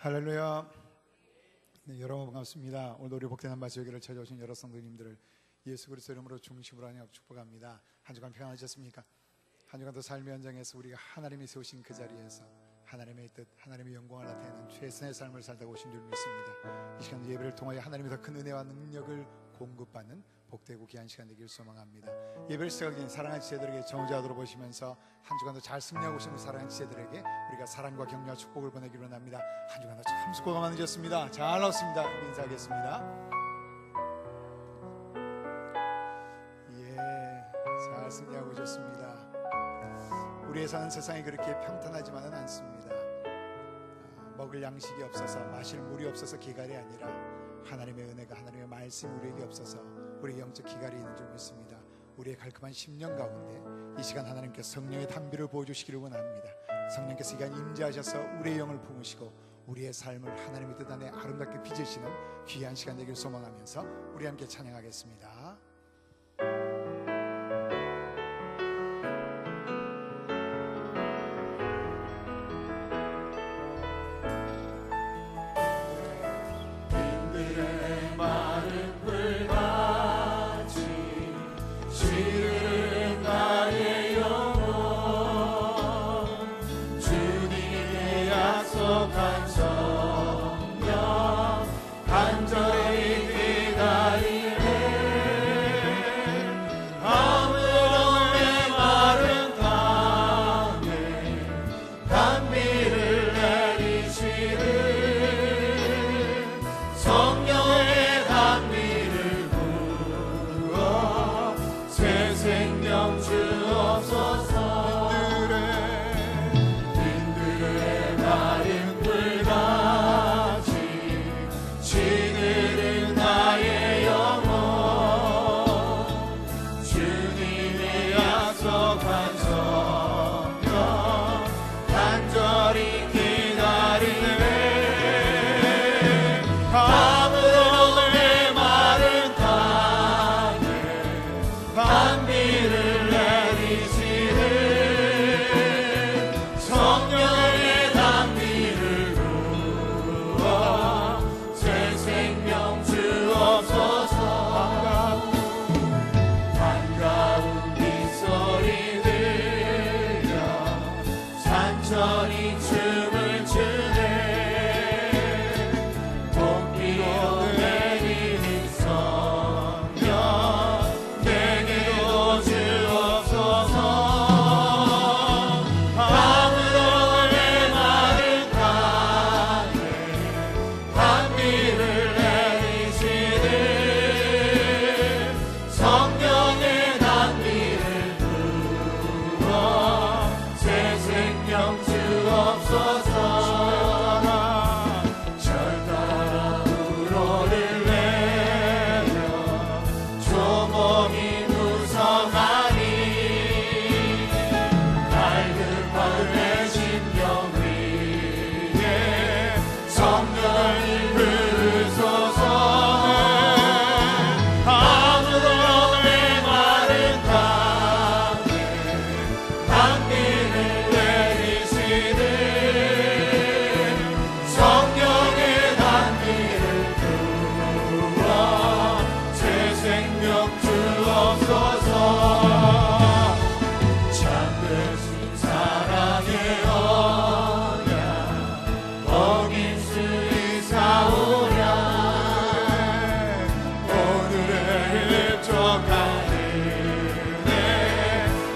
할렐루야. 네, 여러분 반갑습니다. 오늘 우리 복된 한마디 여기를 찾아오신 여러 성도님들을 예수 그리스도 이름으로 중심으로 하여 축복합니다. 한 주간 평안하셨습니까? 한 주간도 삶의 현장에서 우리가 하나님이 세우신 그 자리에서 하나님의 뜻, 하나님의 영광을 나타내는 최선의 삶을 살다 오신 줄 믿습니다. 이 시간 예배를 통하여 하나님의 더 큰 은혜와 능력을 공급받는 복되고 귀한 시간 되길 소망합니다. 예배를 시작하기 전에 사랑하는 지체들에게 정우자도록 보시면서 한 주간도 잘 승리하고 오시는 사랑하는 지체들에게 우리가 사랑과 격려와 축복을 보내기로 원합니다. 한 주간도 참 수고 많으셨습니다. 잘 나왔습니다. 인사하겠습니다. 잘 승리하고 오셨습니다. 우리의 사는 세상이 그렇게 평탄하지만은 않습니다. 먹을 양식이 없어서 마실 물이 없어서 기갈이 아니라 하나님의 은혜가, 하나님의 말씀이 우리에게 없어서 우리의 영적 기갈이 있는 줄 믿습니다. 우리의 갈급한 10년 가운데 이 시간 하나님께서 성령의 담비를 보여주시기를 원합니다. 성령께서 이 시간 임재하셔서 우리의 영을 품으시고 우리의 삶을 하나님의 뜻 안에 아름답게 빚으시는 귀한 시간 되기를 소망하면서 우리 함께 찬양하겠습니다.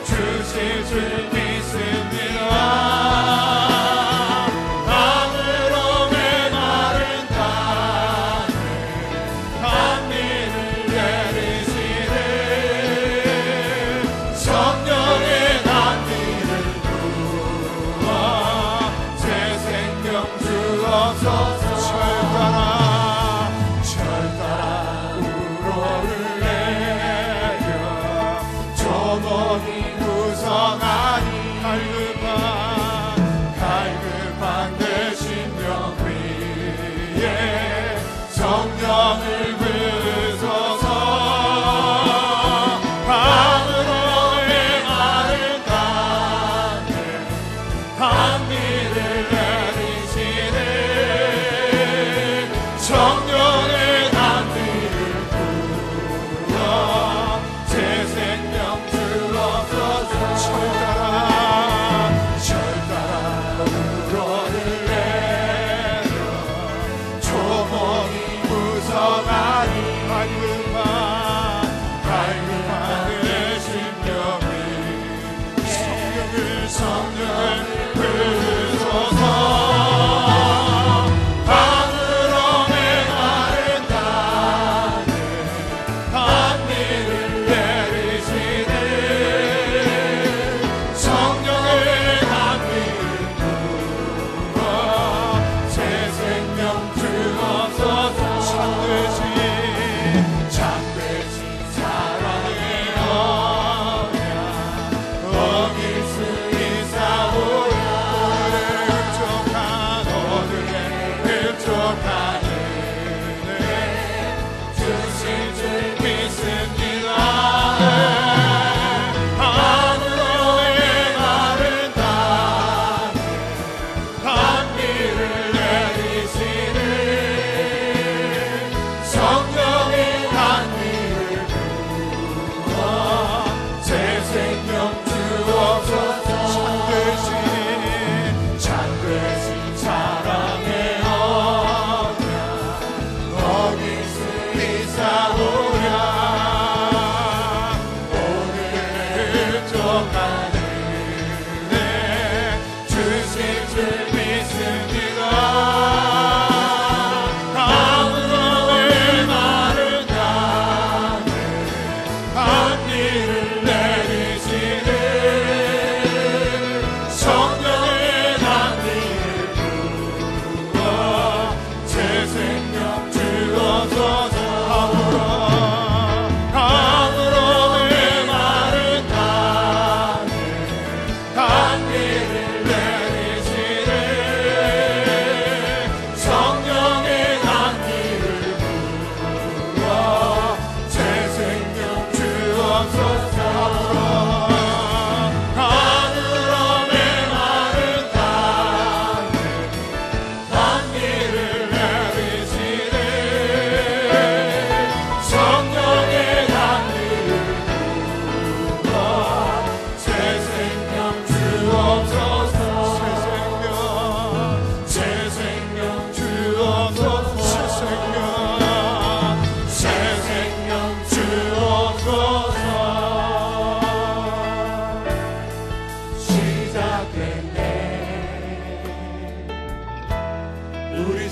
주실 줄 믿습니다.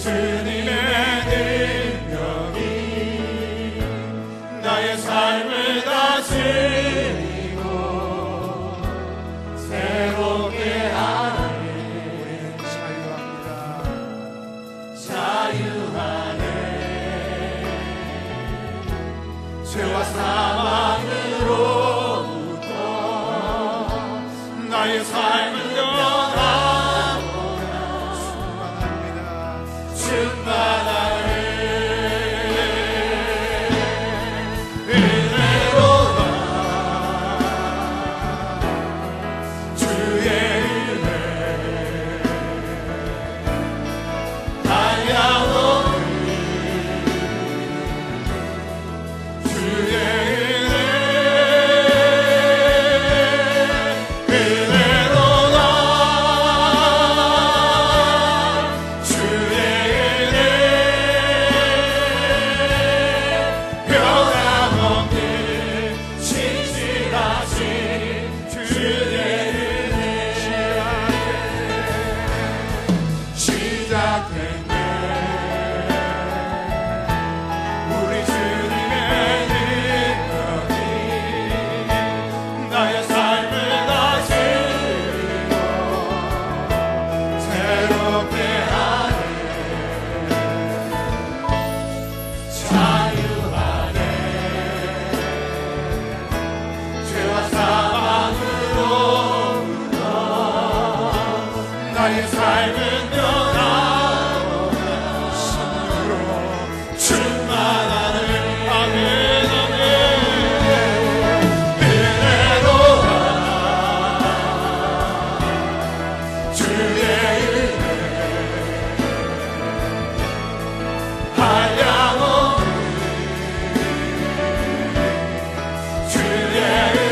주님의 능력이 나의 삶을 다스리고 새롭게 하네. 우리는 자유합니다. 자유하네. 죄와 사망으로부터 나의 삶을 충만하네. 은혜로다 주의 은혜 한량없는 주의 은혜 은혜로다 주의 나의 삶은 변하고 성령으로 충만하는 아멘 아멘. 은혜로다 주의 은혜 한량없는 주의 은혜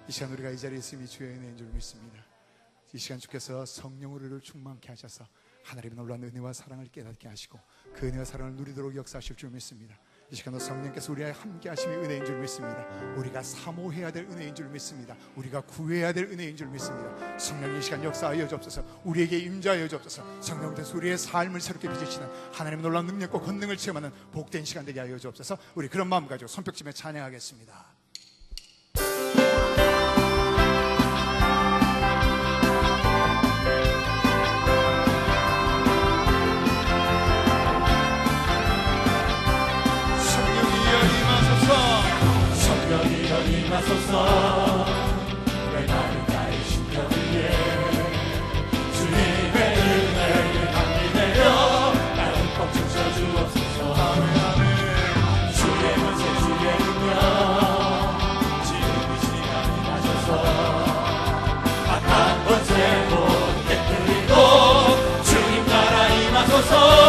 이 시간 우리가 이 자리에 있음이 주의 은혜인 줄 믿습니다. 이 시간 주께서 성령으로 우리를 충만케 하셔서 하나님의 놀라운 은혜와 사랑을 깨닫게 하시고 그 은혜와 사랑을 누리도록 역사하실 줄 믿습니다. 이 시간도 성령께서 우리와 함께 하심이 은혜인 줄 믿습니다. 우리가 사모해야 될 은혜인 줄 믿습니다. 우리가 구해야 될 은혜인 줄 믿습니다. 성령이 이 시간 역사하여 주옵소서. 우리에게 임재하여 주옵소서. 성령께서 우리의 삶을 새롭게 빚으시는 하나님의 놀라운 능력과 권능을 체험하는 복된 시간 되게 하여 주옵소서. 우리 그런 마음 가지고 손뼉치며 찬양하겠습니다. 성령이여 임하소서. 내 마음 나의 심령 위에 주님의 은혜를 감리내려 나를 꼭 주셔주옵소서. 주의 권세 주의 능력 지금 이 시간 임하셔서 악한 권세 모두 깨뜨리고 주님 나라 임하소서.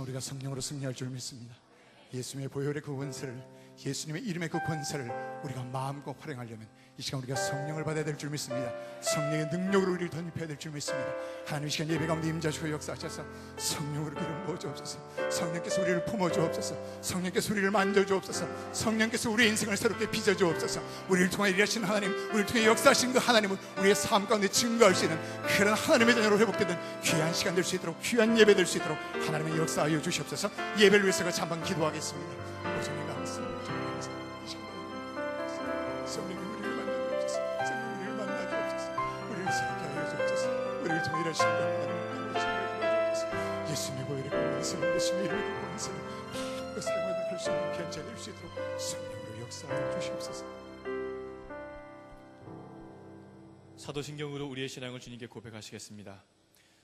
우리가 성령으로 승리할 줄 믿습니다. 예수님의 보혈의 그 권세를, 예수님의 이름의 그 권세를 우리가 마음껏 활용하려면 이 시간 우리가 성령을 받아야 될 줄 믿습니다. 성령의 능력으로 우리를 덧입혀야 될 줄 믿습니다. 하나님, 이 시간 예배 가운데 임재하시고 역사하셔서 성령으로 기름 부어주옵소서. 성령께서 우리를 품어주옵소서. 성령께서 우리를 만져주옵소서. 성령께서 우리의 인생을 새롭게 빚어주옵소서. 우리를 통해 일하신 하나님, 우리를 통해 역사하신 그 하나님은 우리의 삶 가운데 증거할 수 있는 그런 하나님의 자녀로 회복되는 귀한 시간 될 수 있도록, 귀한 예배 될 수 있도록 하나님의 역사하여 주시옵소서. 예배를 위해서 잠깐 기도하겠습니다. 성령님 감사합니다. 성령님 우리를 만나주옵소서. 성령님 우리를 만나주옵소서. 우리를 새롭게 하여 주옵소서. 우리를 통해 일하신 그 하나님을 만나주옵소서. 예수님의 보혈의 권세를, 예수님의 이름의 권세를 그 사랑을 할 수 있는 귀한 자 될 수 있도록 성령으로 역사하여 주시옵소서. 사도신경으로 우리의 신앙을 주님께 고백하시겠습니다.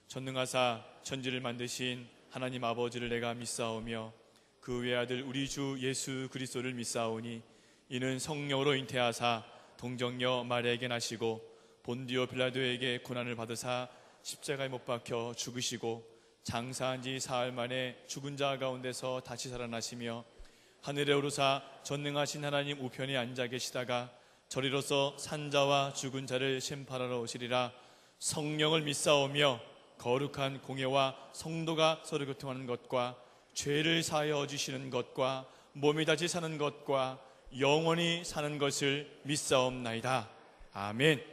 전능하사 천지를 만드신 하나님 아버지를 내가 믿사오며 그 외아들 우리 주 예수 그리스도를 믿사오니 이는 성령으로 잉태하사 동정녀 마리아에게 나시고 본디오 빌라도에게 고난을 받으사 십자가에 못 박혀 죽으시고 장사한 지 사흘 만에 죽은 자 가운데서 다시 살아나시며 하늘에 오르사 전능하신 하나님 우편에 앉아 계시다가 저리로서 산자와 죽은 자를 심판하러 오시리라. 성령을 믿사오며 거룩한 공예와 성도가 서로 교통하는 것과 죄를 사하여 주시는 것과 몸이 다시 사는 것과 영원히 사는 것을 믿사옵나이다. 아멘.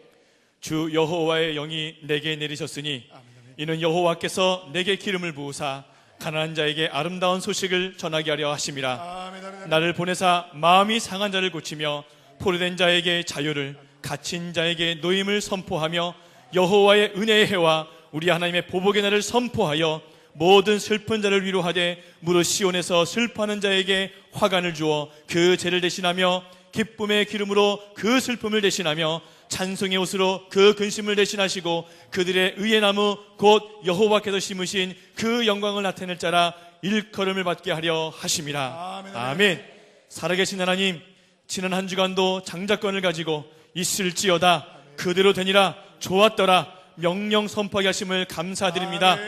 주 여호와의 영이 내게 내리셨으니 이는 여호와께서 내게 기름을 부으사 가난한 자에게 아름다운 소식을 전하게 하려 하심이라. 나를 보내사 마음이 상한 자를 고치며 포로된 자에게 자유를, 갇힌 자에게 노임을 선포하며 여호와의 은혜의 해와 우리 하나님의 보복의 날을 선포하여 모든 슬픈 자를 위로하되 무릇 시온에서 슬퍼하는 자에게 화관을 주어 그 죄를 대신하며 기쁨의 기름으로 그 슬픔을 대신하며 찬송의 옷으로 그 근심을 대신하시고 그들의 의의 나무 곧 여호와께서 심으신 그 영광을 나타낼 자라 일컬음을 받게 하려 하심이라. 아멘. 살아계신 하나님, 지난 한 주간도 장자권을 가지고 있을지어다 그대로 되니라 좋았더라 명령 선포하게 하심을 감사드립니다.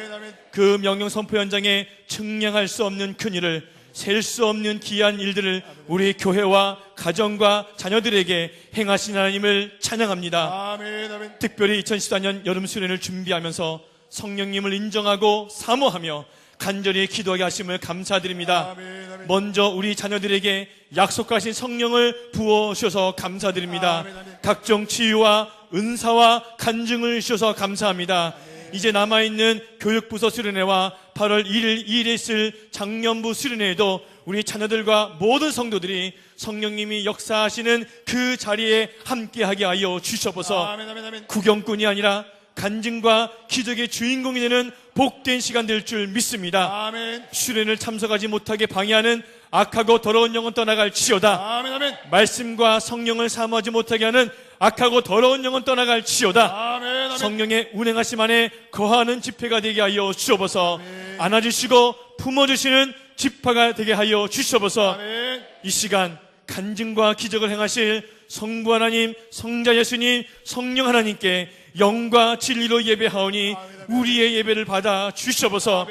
그 명령 선포 현장에 측량할 수 없는 큰일을 셀 수 없는 귀한 일들을 우리 교회와 가정과 자녀들에게 행하신 하나님을 찬양합니다. 아멘, 아멘. 특별히 2014년 여름 수련을 준비하면서 성령님을 인정하고 사모하며 간절히 기도하게 하심을 감사드립니다. 아멘, 아멘. 먼저 우리 자녀들에게 약속하신 성령을 부어주셔서 감사드립니다. 아멘, 아멘. 각종 치유와 은사와 간증을 주셔서 감사합니다. 이제 남아있는 교육부서 수련회와 8월 1일 2일에 있을 장년부 수련회에도 우리 자녀들과 모든 성도들이 성령님이 역사하시는 그 자리에 함께하게 하여 주셔서 아멘, 아멘, 아멘. 구경꾼이 아니라 간증과 기적의 주인공이 되는 복된 시간 될 줄 믿습니다. 아멘, 수련을 참석하지 못하게 방해하는 악하고 더러운 영혼 떠나갈 지어다. 아멘, 아멘. 말씀과 성령을 사모하지 못하게 하는 악하고 더러운 영혼 떠나갈 지어다. 아멘, 아멘. 성령의 운행하심 안에 거하는 집회가 되게 하여 주옵소서. 안아주시고 품어주시는 집회가 되게 하여 주옵소서. 아멘. 이 시간 간증과 기적을 행하실 성부 하나님, 성자 예수님, 성령 하나님께 영과 진리로 예배하오니 우리의 예배를 받아 주시옵소서.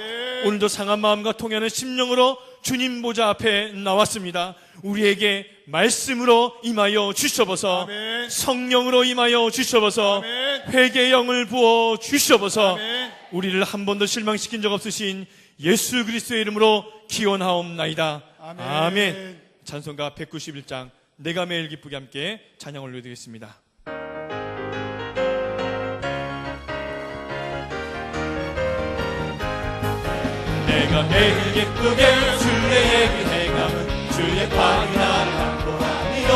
오늘도 상한 마음과 통하는 심령으로 주님 보좌 앞에 나왔습니다. 우리에게 말씀으로 임하여 주시옵소서. 아멘. 성령으로 임하여 주시옵소서. 아멘. 회개의 영을 부어 주시옵소서. 아멘. 우리를 한 번도 실망시킨 적 없으신 예수 그리스도의 이름으로 기원하옵나이다. 아멘. 아멘. 찬송가 191장 내가 매일 기쁘게 함께 찬양 올려드리겠습니다. 내가 매일 기쁘게 주의 얘기 행함은 주의 팔이 나를 안보하니요.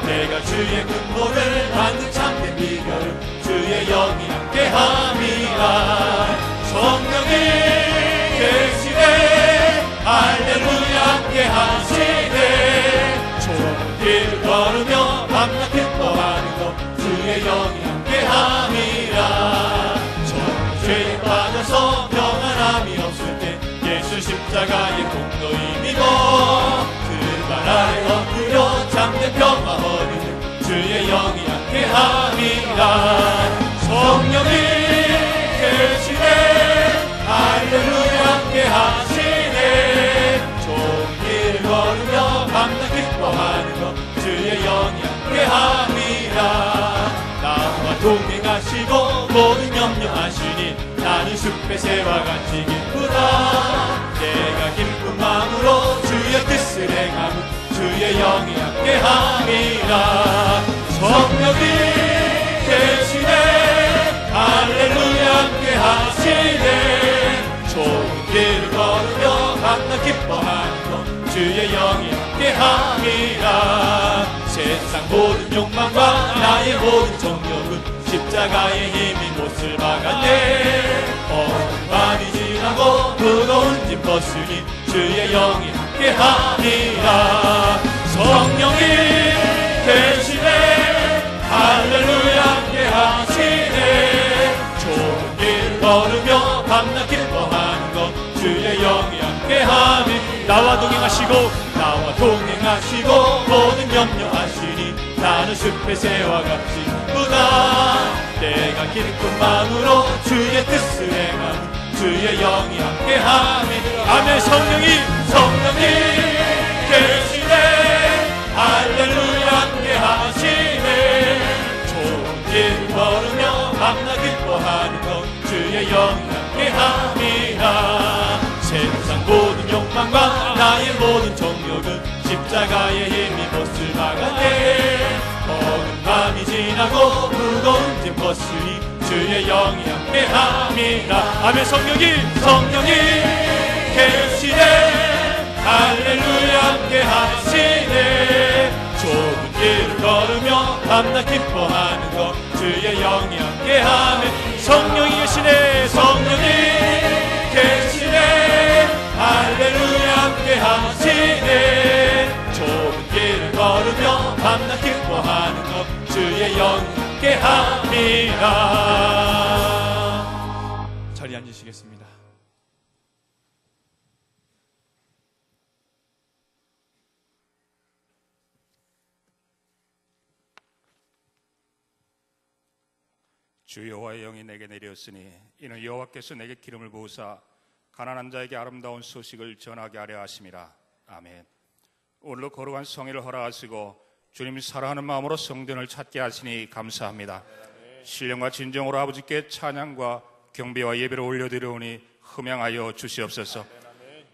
내가 주의 근본을 받는 참된 비결은 주의 영이 함께함이라. 성령이 계시네 할렐루야 함께하시네. 좁은 길을 걸으며 밤낮 기뻐하는 것 주의 영이 함께함이라. 저 죄에 빠져서 평안함이 없을 때 예수 십자가의 공로임이고 그 발 아래 엎드려 잠든 평화 얻는 주의 영이 함께함이라. 성령이 계시네 할렐루야 함께하시네. 좁은 길을 걸으며 밤낮 기뻐하는 것 주의 영이 함께함이라. 나와 동행하시고 모든 염려하시니 나는 숲의 새와 같이 기쁘다. 내가 기쁜 마음으로 주의 뜻을 행하고 주의 영이 함께함이라. 성령이 계시네 할렐루야 함께하시네. 좁은 길을 걸으며 밤낮 기뻐하는 것 주의 영이 함께함이라. 세상 모든 욕망과 나의 모든 정욕은 십자가의 힘이 못을 박았네. 어두운 밤이 지나고 무거운 짐 벗으니 주의 영이 함께하니라. 성령이 계시네 할렐루야 함께하시네. 좁은 길을 걸으며 밤낮 기뻐하는 것 주의 영이 함께하니. 나와 동행하시고 모든 염려하시니 나는 숲의 새와 같이 기쁘다. 내가 기쁜 마음으로 주의 뜻을 행하는 주의 영이 함께하니. 아멘. 성령이 계시네 할렐루야 함께하시네. 좁은 길을 걸으며 밤낮 기뻐하는 것 주의 영이 함께함이라. 세상 모든 욕망과 나의 모든 정욕은 십자가의 힘이 못을 막았네. 어두운 밤이 지나고 무거운 짐 벗으니 주의 영이 함께함이라. 아멘. 성령이 계시네 할렐루야 함께하시네. 좁은 길을 걸으며 밤낮 기뻐하는 것 주의 영이 함께하네. 성령이 계시네 할렐루야 함께하시네. 좁은 길을 걸으며 밤낮 기뻐하는 것 주의 영이 함께함이라. 자리에 앉으시겠습니다. 주 여호와의 영이 내게 내렸으니 이는 여호와께서 내게 기름을 부으사 가난한 자에게 아름다운 소식을 전하게 하려 하심이라. 아멘. 오늘도 거룩한 성회를 허락하시고 주님 사랑하는 마음으로 성전을 찾게 하시니 감사합니다. 신령과 진정으로 아버지께 찬양과 경배와 예배를 올려드리오니 흠양하여 주시옵소서.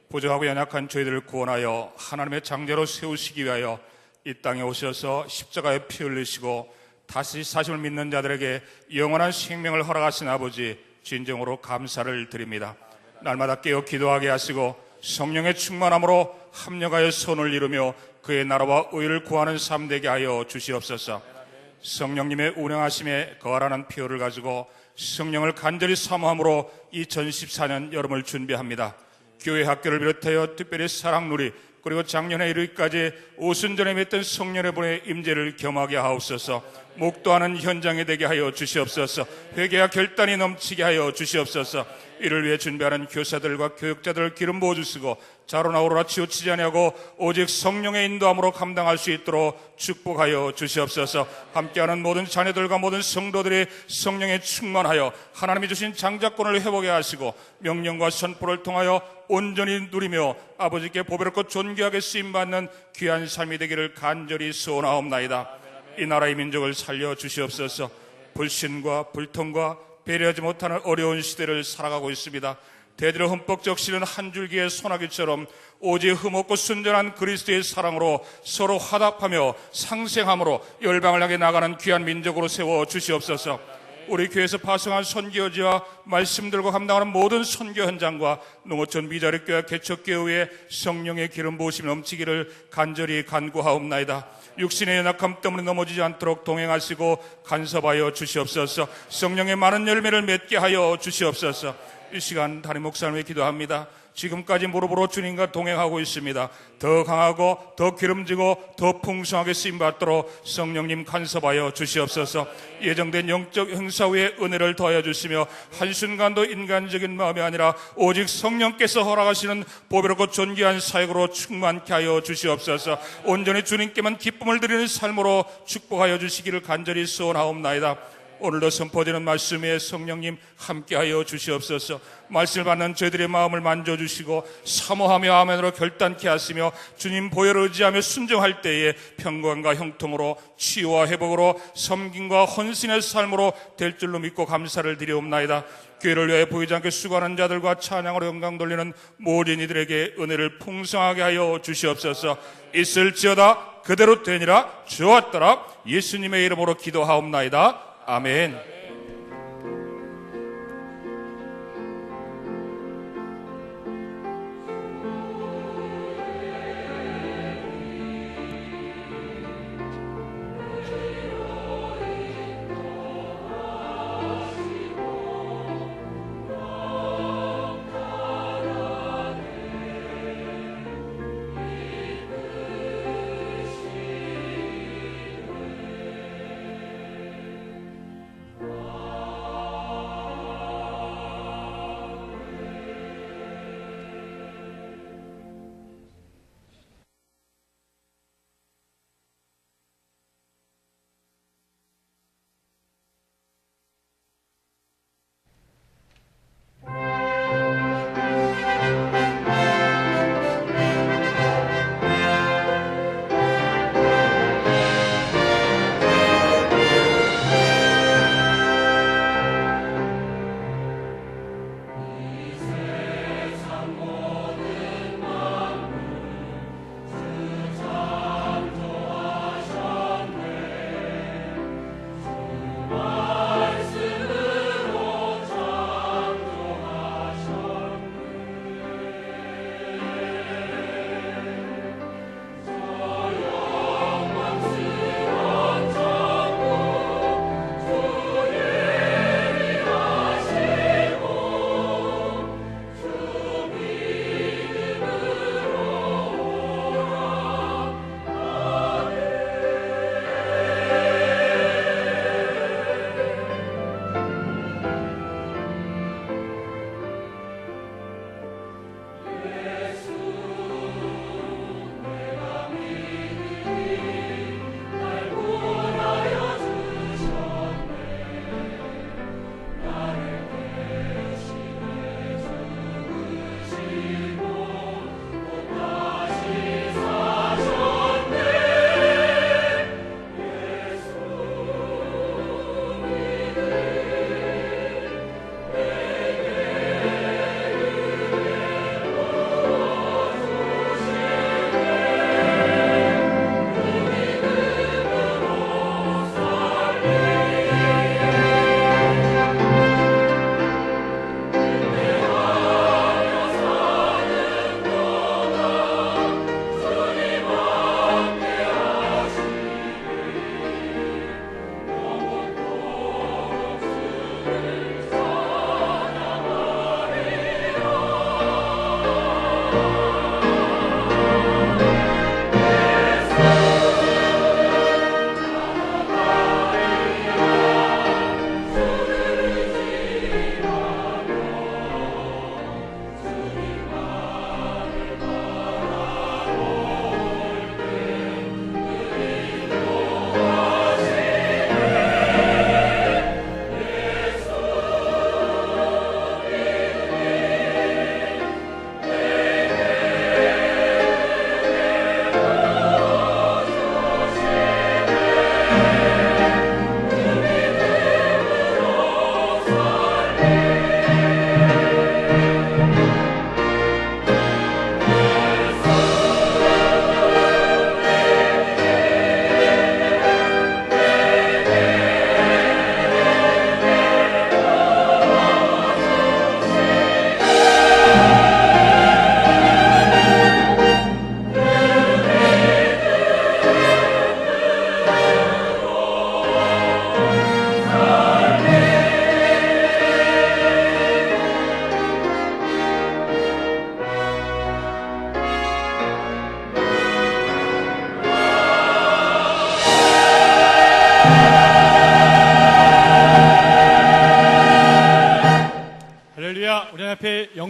부족하고 연약한 저희들을 구원하여 하나님의 장제로 세우시기 위하여 이 땅에 오셔서 십자가에 피 흘리시고 다시 사심을 믿는 자들에게 영원한 생명을 허락하신 아버지, 진정으로 감사를 드립니다. 날마다 깨어 기도하게 하시고 성령의 충만함으로 합력하여 손을 이루며 그의 나라와 의를 구하는 삶 되게 하여 주시옵소서. 성령님의 운행하심에 거하라는 표를 가지고 성령을 간절히 사모함으로 2014년 여름을 준비합니다. 교회 학교를 비롯하여 특별히 사랑누리 그리고 작년에 이르기까지 오순전에 맺던 성령의 분의 임재를 겸하게 하옵소서. 목도하는 현장이 되게 하여 주시옵소서. 회개와 결단이 넘치게 하여 주시옵소서. 이를 위해 준비하는 교사들과 교육자들을 기름 부어주시고 자로나 오로나 치우치지 아니하고 오직 성령의 인도함으로 감당할 수 있도록 축복하여 주시옵소서. 함께하는 모든 자녀들과 모든 성도들이 성령에 충만하여 하나님이 주신 장자권을 회복해 하시고 명령과 선포를 통하여 온전히 누리며 아버지께 보배롭고 존귀하게 쓰임받는 귀한 삶이 되기를 간절히 소원하옵나이다. 이 나라의 민족을 살려 주시옵소서. 불신과 불통과 배려하지 못하는 어려운 시대를 살아가고 있습니다. 대대로 흠뻑 적시는 한 줄기의 소나기처럼 오직 흠없고 순전한 그리스도의 사랑으로 서로 화답하며 상생함으로 열방을 향해 나가는 귀한 민족으로 세워 주시옵소서. 우리 교회에서 파송한 선교지와 말씀들과 감당하는 모든 선교 현장과 농어촌 미자립교회 개척교회에 성령의 기름 부으심이 넘치기를 간절히 간구하옵나이다. 육신의 연약함 때문에 넘어지지 않도록 동행하시고 간섭하여 주시옵소서. 성령의 많은 열매를 맺게 하여 주시옵소서. 이 시간 담임 목사님의 기도합니다. 지금까지 무릎으로 주님과 동행하고 있습니다. 더 강하고 더 기름지고 더 풍성하게 쓰임받도록 성령님 간섭하여 주시옵소서. 예정된 영적 행사 후에 은혜를 더하여 주시며 한순간도 인간적인 마음이 아니라 오직 성령께서 허락하시는 보배롭고 존귀한 사역으로 충만케 하여 주시옵소서. 온전히 주님께만 기쁨을 드리는 삶으로 축복하여 주시기를 간절히 소원하옵나이다. 오늘도 선포되는 말씀에 성령님 함께하여 주시옵소서. 말씀을 받는 저희들의 마음을 만져주시고 사모하며 아멘으로 결단케 하시며 주님 보혈을 의지하며 순종할 때에 평강과 형통으로 치유와 회복으로 섬김과 헌신의 삶으로 될 줄로 믿고 감사를 드리옵나이다. 교회를 위해 보이지 않게 수고하는 자들과 찬양으로 영광 돌리는 모든 이들에게 은혜를 풍성하게 하여 주시옵소서. 있을지어다 그대로 되니라 주었더라 예수님의 이름으로 기도하옵나이다. 아멘.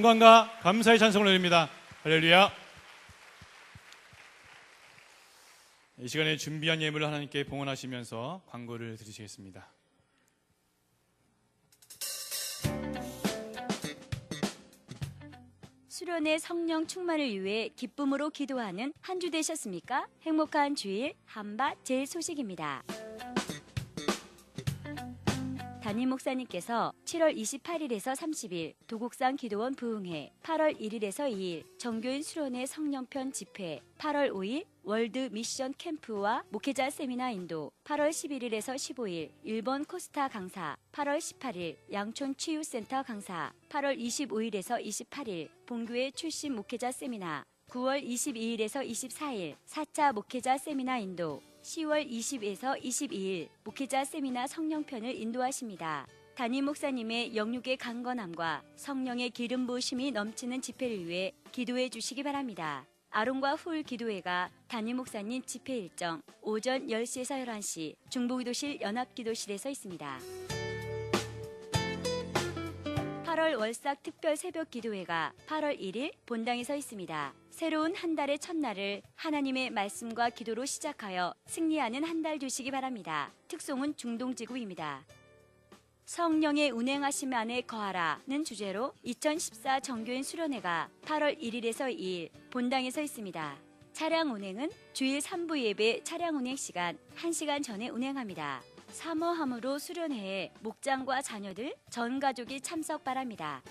영광과 감사의 찬송을 드립니다. 할렐루야. 이 시간에 준비한 예물을 하나님께 봉헌하시면서 광고를 드리시겠습니다. 수련의 성령 충만을 위해 기쁨으로 기도하는 한 주 되셨습니까? 행복한 주일 한밭 제일 소식입니다. 담임 목사님께서 7월 28일에서 30일 도곡산 기도원 부흥회, 8월 1일에서 2일 정교인 수련회 성령편 집회, 8월 5일 월드 미션 캠프와 목회자 세미나 인도, 8월 11일에서 15일 일본 코스타 강사, 8월 18일 양촌 치유센터 강사, 8월 25일에서 28일 본교회 출신 목회자 세미나, 9월 22일에서 24일 4차 목회자 세미나 인도, 10월 20에서 22일 목회자 세미나 성령편을 인도하십니다. 담임 목사님의 영육의 강건함과 성령의 기름 부으심이 넘치는 집회를 위해 기도해 주시기 바랍니다. 아론과 훌 기도회가 담임 목사님 집회 일정 오전 10시에서 11시 중부기도실 연합기도실에서 있습니다. 8월 월삭 특별 새벽 기도회가 8월 1일 본당에서 있습니다. 새로운 한 달의 첫날을 하나님의 말씀과 기도로 시작하여 승리하는 한 달 되시기 바랍니다. 특송은 중동지구입니다. 성령의 운행하심 안에 거하라는 주제로 2014 정교인 수련회가 8월 1일에서 2일 본당에서 있습니다. 차량 운행은 주일 3부 예배 차량 운행 시간 1시간 전에 운행합니다. 사모함으로 수련회에 목장과 자녀들, 전 가족이 참석 바랍니다.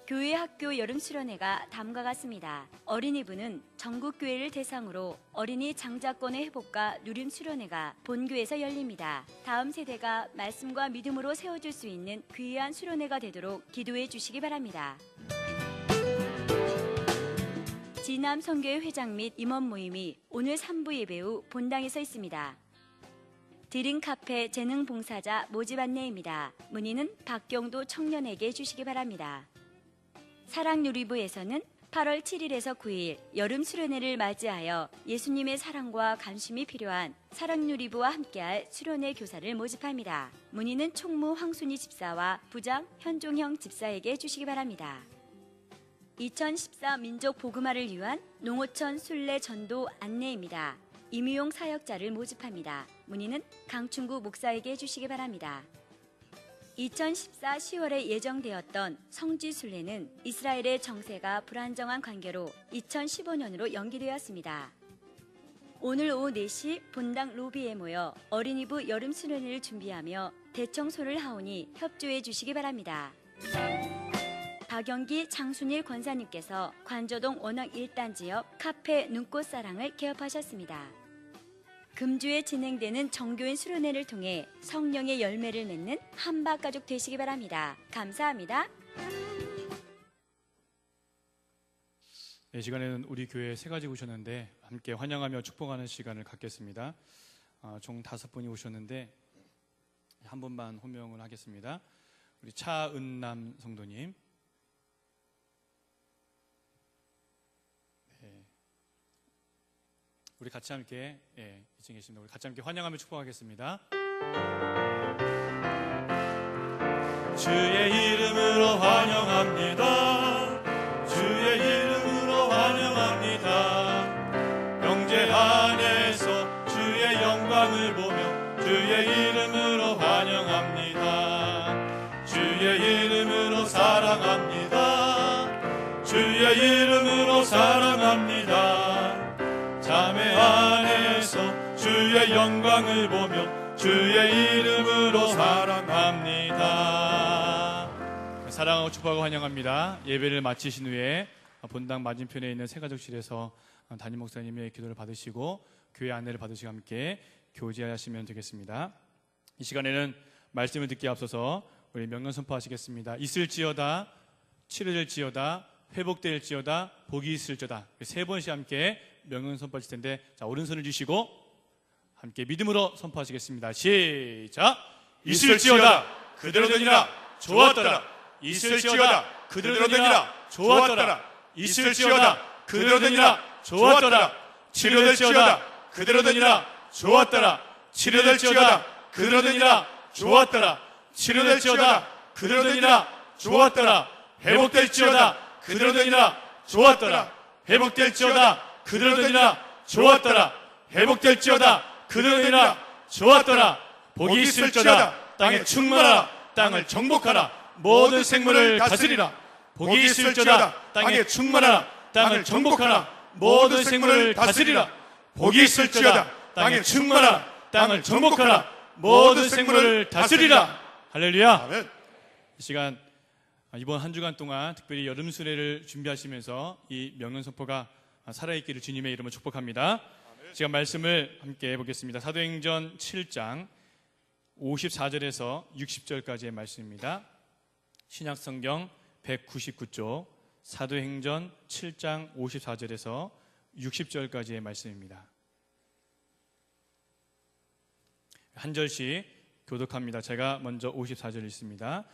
교회 학교 여름 수련회가 다음과 같습니다. 어린이부는 전국교회를 대상으로 어린이 장자권의 회복과 누림 수련회가 본교에서 열립니다. 다음 세대가 말씀과 믿음으로 세워줄 수 있는 귀한 수련회가 되도록 기도해 주시기 바랍니다. 지남 선교회 회장 및 임원 모임이 오늘 3부 예배 후 본당에서 있습니다. 드림카페 재능봉사자 모집 안내입니다. 문의는 박경도 청년에게 주시기 바랍니다. 사랑누리부에서는 8월 7일에서 9일 여름 수련회를 맞이하여 예수님의 사랑과 관심이 필요한 사랑누리부와 함께할 수련회 교사를 모집합니다. 문의는 총무 황순희 집사와 부장 현종형 집사에게 주시기 바랍니다. 2014 민족 복음화를 위한 농어촌 순례 전도 안내입니다. 임의용 사역자를 모집합니다. 문의는 강충구 목사에게 주시기 바랍니다. 2014 10월에 예정되었던 성지순례는 이스라엘의 정세가 불안정한 관계로 2015년으로 연기되었습니다. 오늘 오후 4시 본당 로비에 모여 어린이부 여름 수련회를 준비하며 대청소를 하오니 협조해 주시기 바랍니다. 박영기 장순일 권사님께서 관저동 원흥 1단지 옆 카페 눈꽃사랑을 개업하셨습니다. 금주에 진행되는 정교인 수련회를 통해 성령의 열매를 맺는 한박 가족 되시기 바랍니다. 감사합니다. 이 시간에는 우리 교회 세 가지 오셨는데 함께 환영하며 축복하는 시간을 갖겠습니다. 총 5분이 오셨는데 한 분만 호명을 하겠습니다. 우리 차은남 성도님, 우리 같이 함께 이층에 계십니다. 우리 같이 함께 환영하며 축복하겠습니다. 주의 이름으로 환영합니다. 주의 이름으로 환영합니다. 영제 안에서 주의 영광을 보며 주의 이름으로 환영합니다. 주의 이름으로 사랑합니다. 주의 이름으로 사랑합니다. 자매 안에서 주의 영광을 보며 주의 이름으로 사랑합니다. 사랑하고 축복하고 환영합니다. 예배를 마치신 후에 본당 맞은편에 있는 새가족실에서 담임 목사님의 기도를 받으시고 교회 안내를 받으시고 함께 교제하시면 되겠습니다. 이 시간에는 말씀을 듣기에 앞서서 우리 명령 선포하시겠습니다. 있을지어다, 치료될지어다, 회복될지어다, 복이 있을지어다. 세 번씩 함께 명령 선포하실 텐데, 자, 오른손을 주시고 함께 믿음으로 선포하시겠습니다. 시작! 있을지어다 그대로 되니라 좋았더라. 있을지어다 그대로 되니라 좋았더라. 있을지어다 그대로 되니라 좋았더라. 치료될지어다 그대로 되니라 좋았더라. 치료될지어다 그대로 되니라 좋았더라. 치료될지어다 그대로 되니라 좋았더라. 회복될지어다 그대로 되니라 좋았더라 회복될지어다 그대로 되니라 좋았더라 회복될지어다 그대로 되니라 좋았더라 복이 있을지어다 땅에 충만하라 땅을 정복하라 모든 생물을 다스리라 복이 있을지어다 땅에 충만하라 땅을 정복하라 모든 생물을 다스리라 복이 있을지어다 땅에 충만하라 땅을 정복하라 모든 생물을 다스리라. 할렐루야. 아멘. 이 시간 이번 한 주간 동안 특별히 여름 수례를 준비하시면서 이 명령 선포가 살아있기를 주님의 이름으로 축복합니다. 지금 말씀을 함께 해보겠습니다. 사도행전 7장 54절에서 60절까지의 말씀입니다. 신약성경 199쪽 사도행전 7장 54절에서 60절까지의 말씀입니다. 한 절씩 교독합니다. 제가 먼저 54절 읽습니다.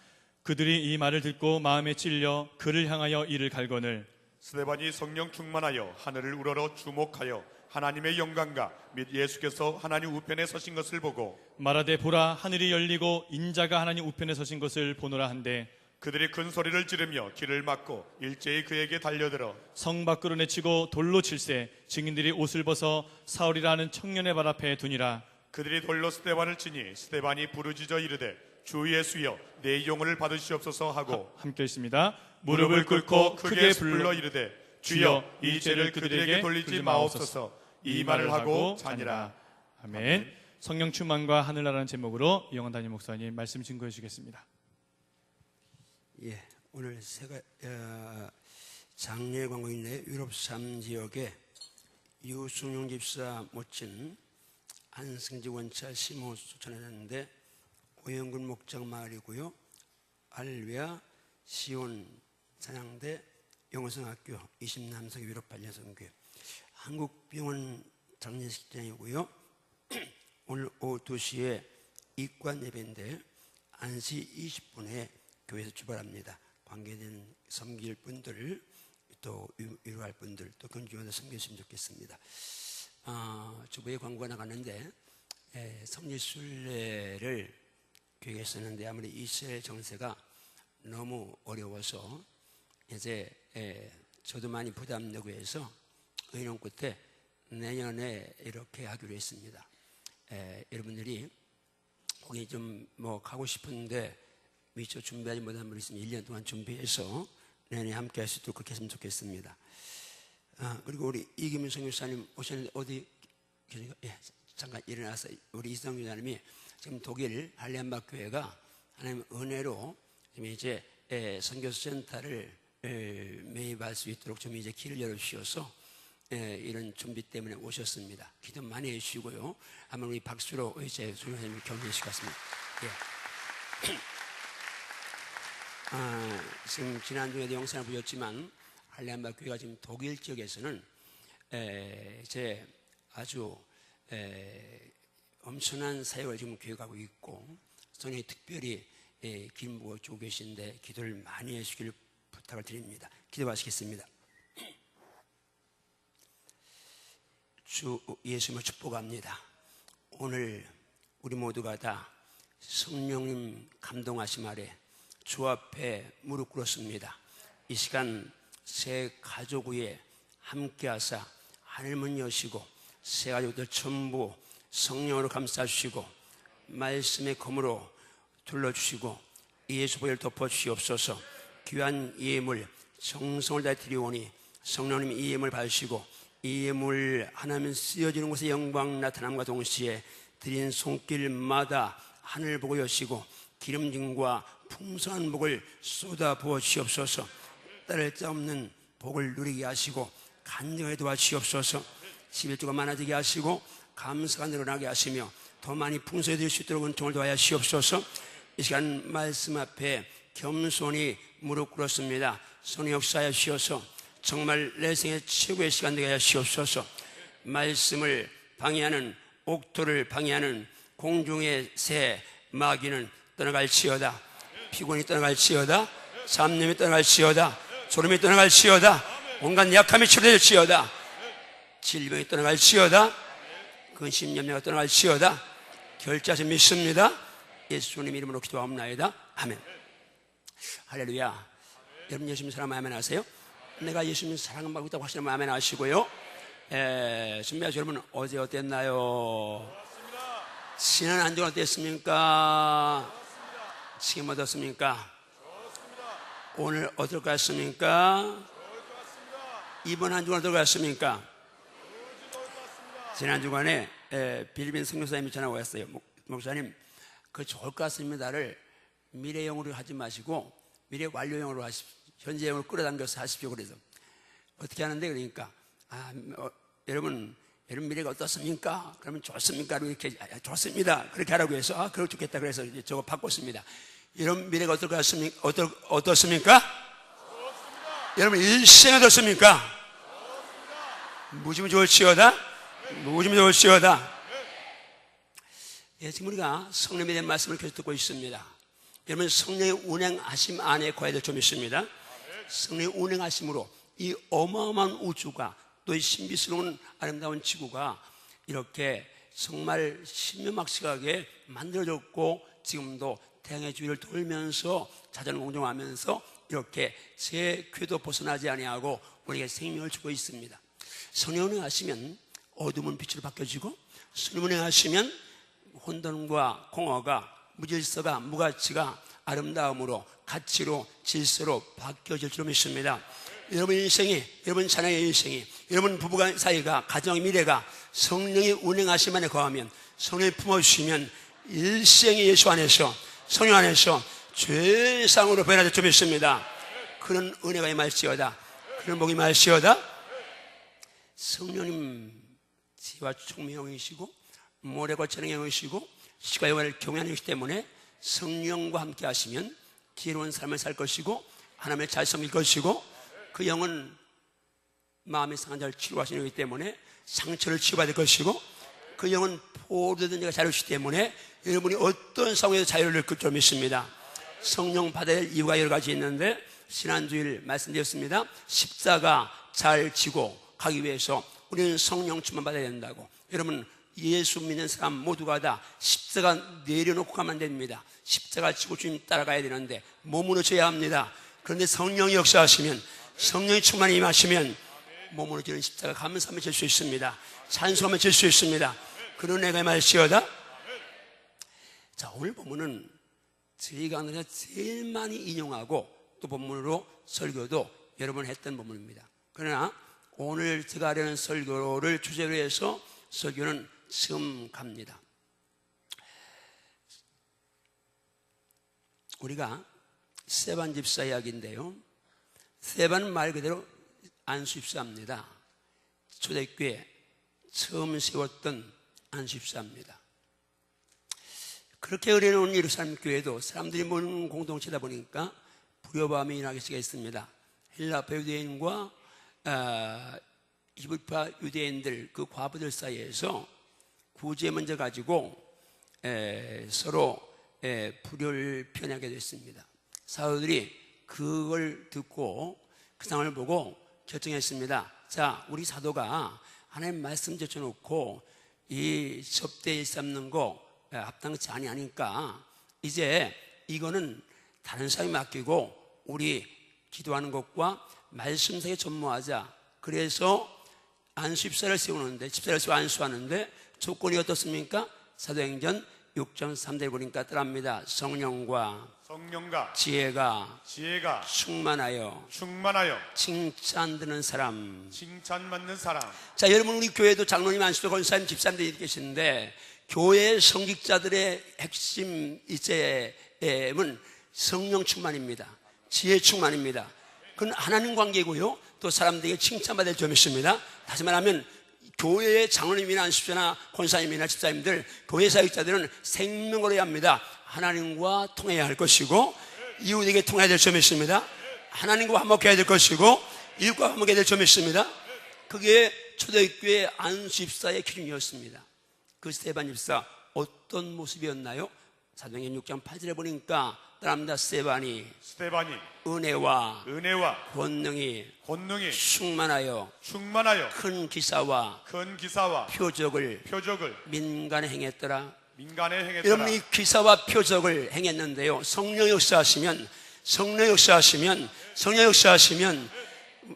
그들이 이 말을 듣고 마음에 찔려 그를 향하여 이를 갈거늘 스데반이 성령 충만하여 하늘을 우러러 주목하여 하나님의 영광과 및 예수께서 하나님 우편에 서신 것을 보고 말하되 보라 하늘이 열리고 인자가 하나님 우편에 서신 것을 보노라 한데 그들이 큰 소리를 지르며 길을 막고 일제히 그에게 달려들어 성 밖으로 내치고 돌로 칠세 증인들이 옷을 벗어 사울이라는 청년의 발 앞에 두니라. 그들이 돌로 스데반을 치니 스데반이 부르짖어 이르되 주 예수여 내 영혼을 받으시옵소서 하고 함께 있습니다. 무릎을 꿇고 크게 불러 이르되 주여 이 죄를 그들에게 돌리지 마옵소서 이 말을 하고 자니라. 아멘. 성령 충만과 하늘나라는 제목으로 이영환 담임 목사님 말씀 증거해 주시겠습니다. 예, 오늘 장례 광고인 내 유럽 3지역에 유승용 집사 모친 안승지 원차 시모 소천했는데 오영근 목장 마을이고요. 알위아 시온 산양대 영어성학교 20남성 유럽 반야성교회 한국병원 장례식장이고요. 오늘 오후 2시에 입관 예배인데 1시 20분에 교회에서 출발합니다. 관계된 섬길 분들 또 위로할 분들 또 건중에서 섬기시면 좋겠습니다. 주부의 광고가 나갔는데 성리순례를 계획했었는데 아무리 이스라엘 정세가 너무 어려워서 이제 저도 많이 부담되고 해서 의논 끝에 내년에 이렇게 하기로 했습니다. 여러분들이 거기 좀 뭐 가고 싶은데 미처 준비하지 못한 분이 있으면 1년 동안 준비해서 내년에 함께 할 수 있도록 그렇게 했으면 좋겠습니다. 그리고 우리 이기민 선교사님 오셨는데 어디 계신가? 예, 잠깐 일어나서 우리 이성 교사님이 지금 독일 할리안박 교회가 하나님 은혜로 지금 이제 선교센터를 매입할 수 있도록 좀 이제 길을 열어주셔서 이런 준비 때문에 오셨습니다. 기도 많이 해주시고요. 한번 우리 박수로 이제 선교사님 격려하실 것 같습니다. 예. 지금 지난주에도 영상을 보셨지만 할리안박 교회가 지금 독일 지역에서는 이제 아주 엄청난 사역을 지금 계획하고 있고 성령이 특별히 기름부어 주고 계신데 기도를 많이 해주시길 부탁을 드립니다. 기도하시겠습니다. 주 예수님을 축복합니다. 오늘 우리 모두가 다 성령님 감동하심 아래 주 앞에 무릎 꿇었습니다. 이 시간 새 가족 위에 함께 하사 하늘문 여시고 새 가족들 전부 성령으로 감싸주시고 말씀의 검으로 둘러주시고 예수 보혈 덮어주시옵소서. 귀한 예물 정성을 다해 드리오니 성령님 이 예물 받으시고 이 예물 하나님 쓰여지는 곳에 영광 나타남과 동시에 드린 손길마다 하늘 보고 여시고 기름짐과 풍성한 복을 쏟아 부어 주시옵소서. 따를 자 없는 복을 누리게 하시고 간증하게 도와주시옵소서. 11조가 많아지게 하시고 감사가 늘어나게 하시며 더 많이 풍성히 될 수 있도록 은총을 더하여 주시옵소서. 이 시간 말씀 앞에 겸손히 무릎 꿇었습니다. 손이 역사하여 주셔서 정말 내 생애 최고의 시간 되게 하여 주시옵소서. 말씀을 방해하는 옥토를 방해하는 공중의 새 마귀는 떠나갈지어다. 피곤이 떠나갈지어다. 잡념이 떠나갈지어다. 졸음이 떠나갈지어다. 온갖 약함이 치료될지어다. 질병이 떠나갈지어다. 근심염려가 떠나갈지어다. 결자서 믿습니다. 예수님 이름으로 기도하옵나이다. 아멘. 할렐루야. 여러분 예수님 사랑 아멘 하세요? 내가 예수님 사랑받고 있다고 하시면 아멘 하시고요. 준비하시죠. 여러분 어제 어땠나요? 지난 한 주간 어땠습니까? 지금 어떻습니까? 오늘 어떨 것 같습니까? 이번 한 주간 어떨 것 같습니까? 지난 주간에 빌립인 선교사님이 전화가 왔어요. 목사님, 그 좋을 것 같습니다를 미래형으로 하지 마시고 미래 완료형으로 하십시오. 현재형으로 끌어당겨서 하십시오. 그래서 어떻게 하는데 그러니까 여러분 미래가 어떻습니까? 그러면 좋습니까? 이렇게 좋습니다. 그렇게 하라고 해서 그럼 좋겠다. 그래서 이제 저거 바꿨습니다. 여러분 미래가 어떨 것 같습니까? 어떻습니까? 여러분 일생 어떻습니까? 무지무 좋을지어다. 무지무 좋을지어다. 지금 우리가 성령에 대한 말씀을 계속 듣고 있습니다. 여러분 성령의 운행하심 안에 거해야 될 점이 있습니다. 성령의 운행하심으로 이 어마어마한 우주가 또 이 신비스러운 아름다운 지구가 이렇게 정말 신묘막측하게 만들어졌고 지금도 태양의 주위를 돌면서 자전공정하면서 이렇게 제 궤도 벗어나지 아니하고 우리에게 생명을 주고 있습니다. 성령 운행하시면 어둠은 빛으로 바뀌어지고 성령 운행하시면 혼돈과 공허가 무질서가 무가치가 아름다움으로 가치로 질서로 바뀌어질 줄 믿습니다. 여러분 인생이, 여러분 자녀의 인생이, 여러분 부부가 사이가, 가정의 미래가 성령이 운행하심 안에 거하면, 성령이 품어주시면 일생이 예수 안에서, 성령 안에서 죄상으로 변화될 줄 믿습니다. 그런 은혜가 임할지어다. 그런 복이 임할지어다. 성령님 지혜와 총명의 영이시고 모래과 재능의 영이시고 시과 영을 경외하는 것이기 때문에 성령과 함께 하시면 지혜로운 삶을 살 것이고 하나님의 자성일 것이고 그 영은 마음의 상한 자를 치료하시는 것이기 때문에 상처를 치유받을 것이고 그 영은 포로된 자가 자유시기 때문에 여러분이 어떤 상황에서 자유를 얻을 줄 믿습니다. 성령 받아야 할 이유가 여러 가지 있는데 지난주일 말씀드렸습니다. 십자가 잘 지고 가기 위해서 우리는 성령 충만 받아야 된다고. 여러분 예수 믿는 사람 모두가 다 십자가 내려놓고 가면 안 됩니다. 십자가 지고 주님 따라가야 되는데 몸으로 져야 합니다. 그런데 성령이 역사하시면 성령이 충만히 임하시면 몸으로 지는 십자가 감사하며 질 수 있습니다. 찬송하며 질 수 있습니다. 그런 애가 말시어다. 자, 오늘 본문은 저희가 오늘 제일 많이 인용하고 또 본문으로 설교도 여러 번 했던 본문입니다. 그러나 오늘 제가 하려는 설교를 주제로 해서 설교는 지금 갑니다. 우리가 스데반 집사 이야기인데요. 스데반은 말 그대로 안수집사입니다. 초대교회 처음 세웠던 안수집사입니다. 그렇게 어려운 예루살렘 교회도 사람들이 모이는 공동체다 보니까 불협화음이 일어나기 시작했습니다. 헬라파 유대인과 히브리파 유대인들 그 과부들 사이에서 구제 먼저 가지고 서로 불효를 표현하게 됐습니다. 사도들이 그걸 듣고 그 상황을 보고 결정했습니다. 자, 우리 사도가 하나님 말씀 제쳐놓고 이 접대 일 삼는 거 합당치 아니하니까 이제 이거는 다른 사람이 맡기고 우리 기도하는 것과 말씀사에 전무하자. 그래서 안수집사를 세우는데 집사를 세워 안수하는데 조건이 어떻습니까? 사도행전 6장 3절 보니까 따라합니다. 성령과 지혜가 충만하여 칭찬 듣는 사람. 칭찬받는 사람. 자, 여러분 우리 교회도 장로님, 안수도, 권사님, 집사님들이 계시는데 교회 성직자들의 핵심 이제는 성령 충만입니다. 지혜 충만입니다. 그건 하나님 관계고요. 또 사람들에게 칭찬받을 점이 있습니다. 다시 말하면 교회의 장로님이나 안수자나 권사님이나 집사님들, 교회 사역자들은 생명을 해야 합니다. 하나님과 통해야 할 것이고 이웃에게 통해야 될 점이 있습니다. 하나님과 화목해야 될 것이고 이웃과 화목해야 될 점이 있습니다. 그게 초대교회 안수집사의 기준이었습니다. 그 스데반 집사 어떤 모습이었나요? 사도행전 6장 8절에 보니까 따라합니다. 스데반이 은혜와 권능이 충만하여 큰 기사와 표적을 민간에 행했더라. 여러분 이 기사와 표적을 행했는데요. 성령 역사하시면 성령 역사하시면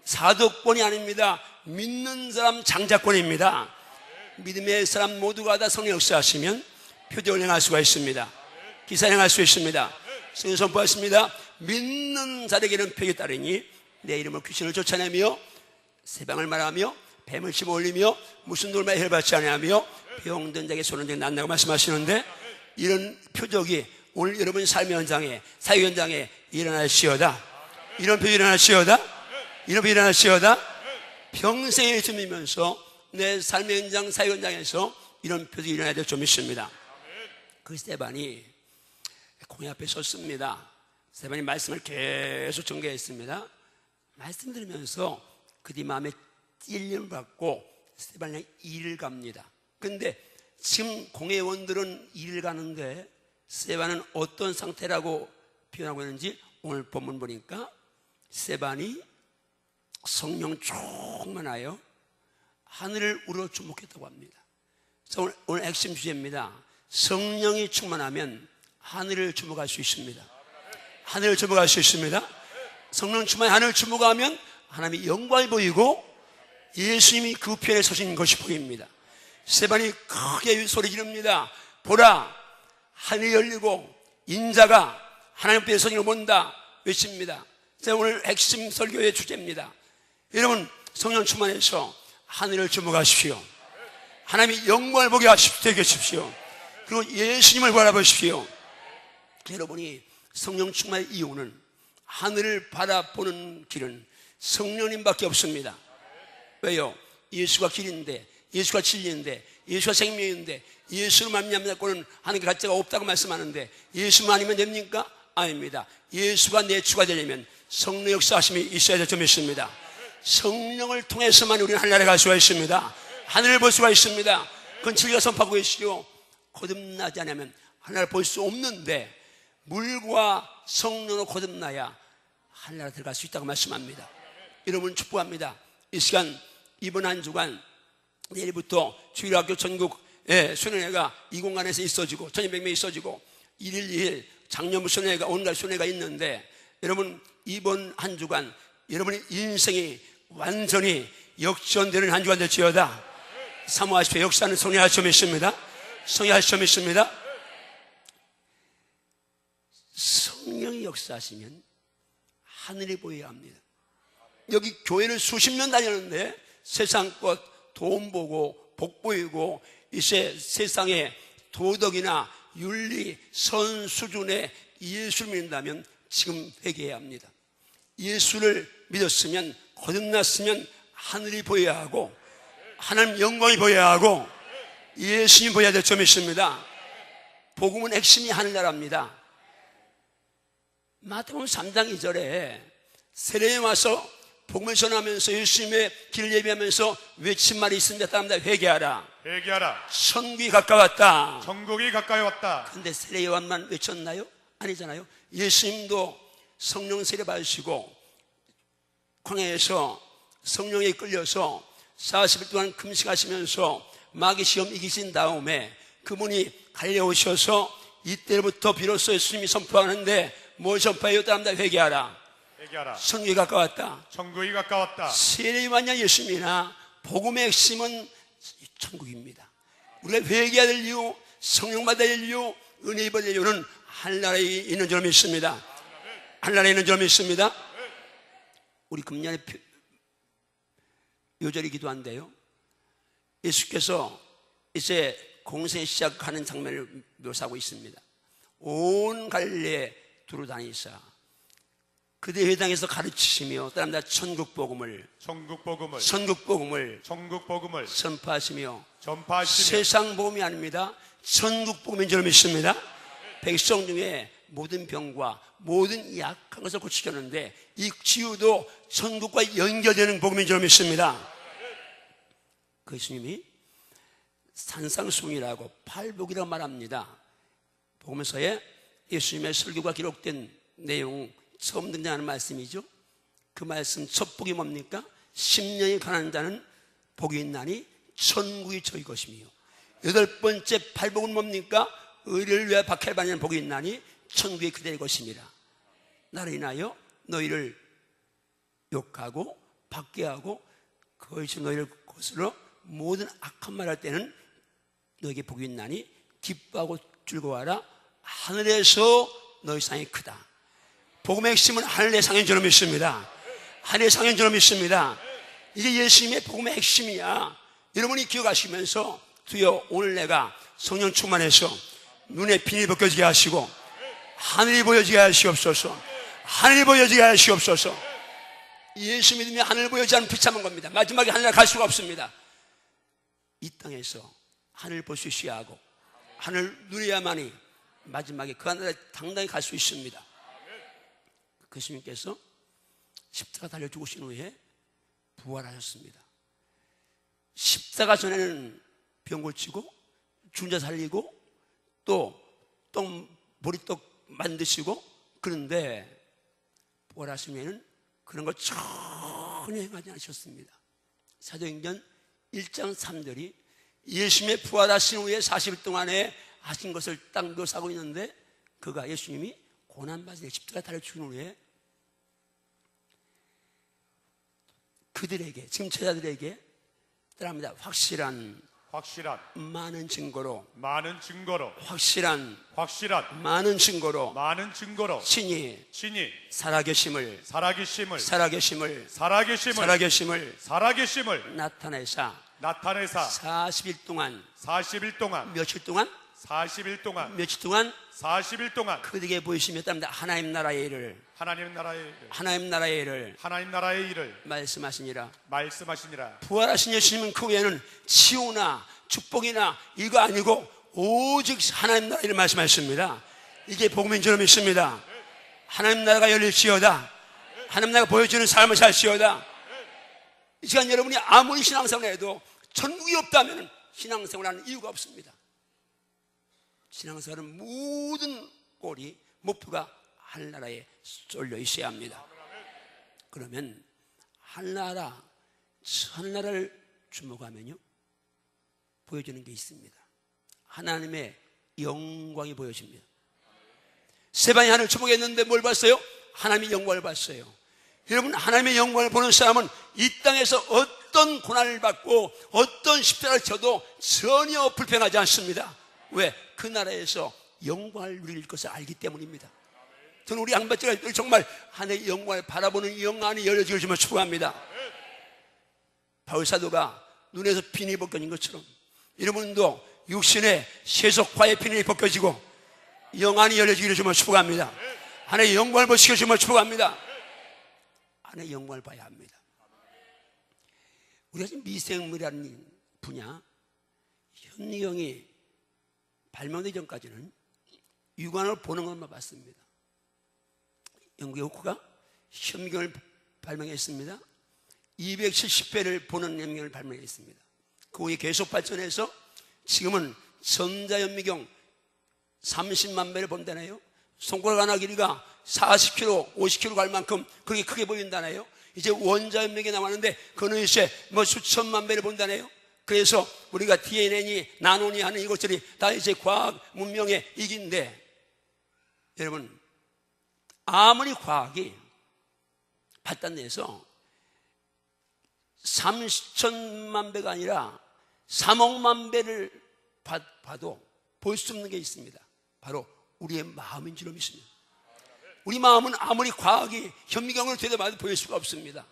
사도권이 아닙니다. 믿는 사람 장자권입니다. 믿음의 사람 모두가 다 성령 역사하시면 표적을 행할 수가 있습니다. 기사 행할 수 있습니다. 성령 선포하십니다. 믿는 자에게는 표적이 따르니 내 이름으로 귀신을 쫓아내며 세방을 말하며 뱀을 씹어 올리며 무슨 돌마에 헬받지 아니하며 병든 자에게 손은 자 낫다고 말씀하시는데, 이런 표적이 오늘 여러분 삶의 현장에, 사회 현장에 일어날시어다. 이런 표적이 일어날시어다. 평생에 주면서 내 삶의 현장, 사회 현장에서 이런 표적이 일어나야 될 줄 믿습니다. 그 스데반이 공회 앞에 섰습니다. 스데반이 말씀을 계속 전개했습니다. 말씀 들으면서 그뒤 마음에 찔림을 받고 스데반이 일을 갑니다. 근데 지금 공회원들은 일을 가는데 스데반은 어떤 상태라고 표현하고 있는지 오늘 본문 보니까 스데반이 성령 충만하여 하늘을 우러 주목했다고 합니다. 그래서 오늘 핵심 주제입니다. 성령이 충만하면 하늘을 주목할 수 있습니다. 하늘을 주목할 수 있습니다. 성령 충만해 하늘을 주목하면 하나님의 영광이 보이고 예수님이 그 편에 서신 것이 보입니다. 스데반이 크게 소리 지릅니다. 보라, 하늘이 열리고 인자가 하나님 편에 서신 걸 본다 외칩니다. 제가 오늘 핵심 설교의 주제입니다. 여러분, 성령 충만해서 하늘을 주목하십시오. 하나님의 영광을 보게 되게 하십시오. 그리고 예수님을 바라보십시오. 여러분이 성령 충만의 이유는, 하늘을 바라보는 길은 성령님밖에 없습니다. 왜요? 예수가 길인데, 예수가 진리인데, 예수가 생명인데, 예수로 말미암고는 하나님께 가치가 없다고 말씀하는데 예수만 아니면 됩니까? 아닙니다. 예수가 내 주가 되려면 성령 역사하심이 있어야 될 줄 믿습니다. 성령을 통해서만 우리는 하늘나라에 갈 수가 있습니다. 하늘을 볼 수가 있습니다. 그건 진리가 선포하고 계시오. 거듭나지 않으면 하늘을 볼 수 없는데, 물과 성령으로 거듭나야 하늘나라 들어갈 수 있다고 말씀합니다. 여러분 축복합니다. 이 시간, 이번 한 주간, 내일부터 주일학교 전국 수련회가 이 공간에서 있어지고 1200명이 있어지고 1일 2일 작년부 수련회가 오늘날 수련회가 있는데, 여러분 이번 한 주간 여러분의 인생이 완전히 역전되는 한 주간 될지어다. 사모하십시오. 역사는 성령의 하심이 있습니다. 성령의 하심이 있습니다. 성령이 역사하시면 하늘이 보여야 합니다. 여기 교회를 수십 년 다녔는데 세상 것, 돈 보고 복 보이고 이제 세상의 도덕이나 윤리, 선 수준의 예수를 믿는다면 지금 회개해야 합니다. 예수를 믿었으면, 거듭났으면 하늘이 보여야 하고 하나님 영광이 보여야 하고 예수님이 보여야 될 점이 있습니다. 복음은 핵심이 하늘나라입니다. 마태복음 3장 2절에 세례에 와서 복음을 전하면서 예수님의 길을 예비하면서 외친 말이 있습니다. 따릅니다. 회개하라. 회개하라. 천국이 가까웠다. 천국이 가까이 왔다. 근데 세례 요한만 외쳤나요? 아니잖아요. 예수님도 성령 세례 받으시고 광야에서 성령에 끌려서 40일 동안 금식하시면서 마귀 시험 이기신 다음에 그분이 갈려오셔서 이때부터 비로소 예수님이 선포하는데 뭘 선포해요? 따릅니다. 회개하라. 회개하라. 천국이 가까웠다. 천국이 가까웠다. 세례 요한이나 예수님이나 복음의 핵심은 천국입니다. 우리가 회개해야 될 이유, 성령 받아야 될 이유, 은혜 받아야 될 이유는 하늘나라에 있는 줄 믿습니다. 하늘나라에 있는 줄 믿습니다. 우리 금년에 요절히 기도한대요. 예수께서 이제 공생 시작하는 장면을 묘사하고 있습니다. 온 갈릴리에 두루 다니사 그대 회당에서 가르치시며 따릅니다. 천국 복음을 선포하시며 세상 복음이 아닙니다. 천국 복음인 줄 믿습니다. 백성 중에 모든 병과 모든 약한 것을 고치셨는데 이 치유도 천국과 연결되는 복음인 줄 믿습니다. 그 예수님이 산상수훈이라고 팔복이라고 말합니다. 복음서에 예수님의 설교가 기록된 내용 처음 등장하는 말씀이죠. 그 말씀 첫 복이 뭡니까? 10년이 가난한 자는 복이 있나니 천국이 저희 것이며, 여덟 번째 팔복은 뭡니까? 의를 위하여 박해를 받는 복이 있나니 천국이 그들의 것입니다. 나로 인하여 너희를 욕하고 받게 하고 거기서 너희를 거스러 모든 악한 말 할 때는 너에게 복이 있나니 기뻐하고 즐거워하라. 하늘에서 너희 상이 크다. 복음의 핵심은 하늘의 상인 줄 믿습니다. 하늘의 상인 줄 믿습니다. 이게 예수님의 복음의 핵심이야. 여러분이 기억하시면서 주여 오늘 내가 성령 충만해서 눈에 빛이 벗겨지게 하시고 하늘이 보여지게 하시옵소서. 하늘이 보여지게 하시옵소서. 예수 믿으면 하늘 보여지지 않으면 비참한 겁니다. 마지막에 하늘에 갈 수가 없습니다. 이 땅에서 하늘을 볼 수 있어야 하고 하늘을 누려야만이 마지막에 그 하늘에 당당히 갈 수 있습니다. 예수님께서 십자가 달려 죽으신 후에 부활하셨습니다. 십자가 전에는 병 고치고 죽은 자 살리고 또 보리떡 만드시고, 그런데 부활하신 후에는 그런 걸 전혀 행하지 않으셨습니다. 사도행전 1장 3절이 예수님의 부활하신 후에 40일 동안에 하신 것을 딱 묘사하고 있는데, 그가 예수님이 고난받으시고 십자가 달려 죽은 후에 그들에게, 지금 제자들에게 따라합니다. 확실한 많은 증거로 확실한 많은 증거로 친히 살아계심을 나타내사 40일 동안 며칠 동안 그들에게 보이시며 따릅니다. 하나님 나라의 일을 말씀하시니라. 부활하신 예수님은 그 외에는 치유나 축복이나 이거 아니고 오직 하나님 나라의 일을 말씀하셨습니다. 이게 복음인 줄 믿습니다. 하나님 나라가 열릴지어다. 하나님 나라가 보여주는 삶을 살지어다. 이 시간 여러분이 아무리 신앙생활을 해도 천국이 없다면 신앙생활하는 이유가 없습니다. 신앙생활은 모든 꼴이 목표가 하늘나라에 쏠려 있어야 합니다. 그러면 하늘나라를 주목하면요 보여주는 게 있습니다. 하나님의 영광이 보여집니다. 세반이 하늘 주목했는데 뭘 봤어요? 하나님의 영광을 봤어요. 여러분, 하나님의 영광을 보는 사람은 이 땅에서 어떤 고난을 받고 어떤 십자가를 쳐도 전혀 불평하지 않습니다. 왜? 그 나라에서 영광을 누릴 것을 알기 때문입니다. 저는 우리 양반제가 정말 하나님의 영광을 바라보는 영안이 열려지길 좀 축복합니다. 바울사도가 눈에서 핀이 벗겨진 것처럼 여러분도 육신의 세속화의 핀이 벗겨지고 영안이 열려지기를 좀 축복합니다. 하나님의 영광을 보시기를 좀 축복합니다. 하나님의 영광을 봐야 합니다. 우리가 지금 미생물이라는 분야, 현미경이 발명되기 전까지는 육안을 보는 것만 봤습니다. 영국의 호크가 현미경을 발명했습니다. 270배를 보는 현미경을 발명했습니다. 그 후에 계속 발전해서 지금은 전자현미경 30만 배를 본다네요. 손가락 하나 길이가 40km, 50km 갈 만큼 그렇게 크게 보인다네요. 이제 원자현미경이 나왔는데 그는 이제 수천만 배를 본다네요. 그래서 우리가 DNA니 나노니 하는 이것들이 다 이제 과학 문명의 이기인데, 여러분, 아무리 과학이 발달해서 3천만 배가 아니라 3억만 배를 봐도 볼 수 없는 게 있습니다. 바로 우리의 마음인 줄 믿습니다. 우리 마음은 아무리 과학이 현미경을 되돌아봐도 보일 수가 없습니다.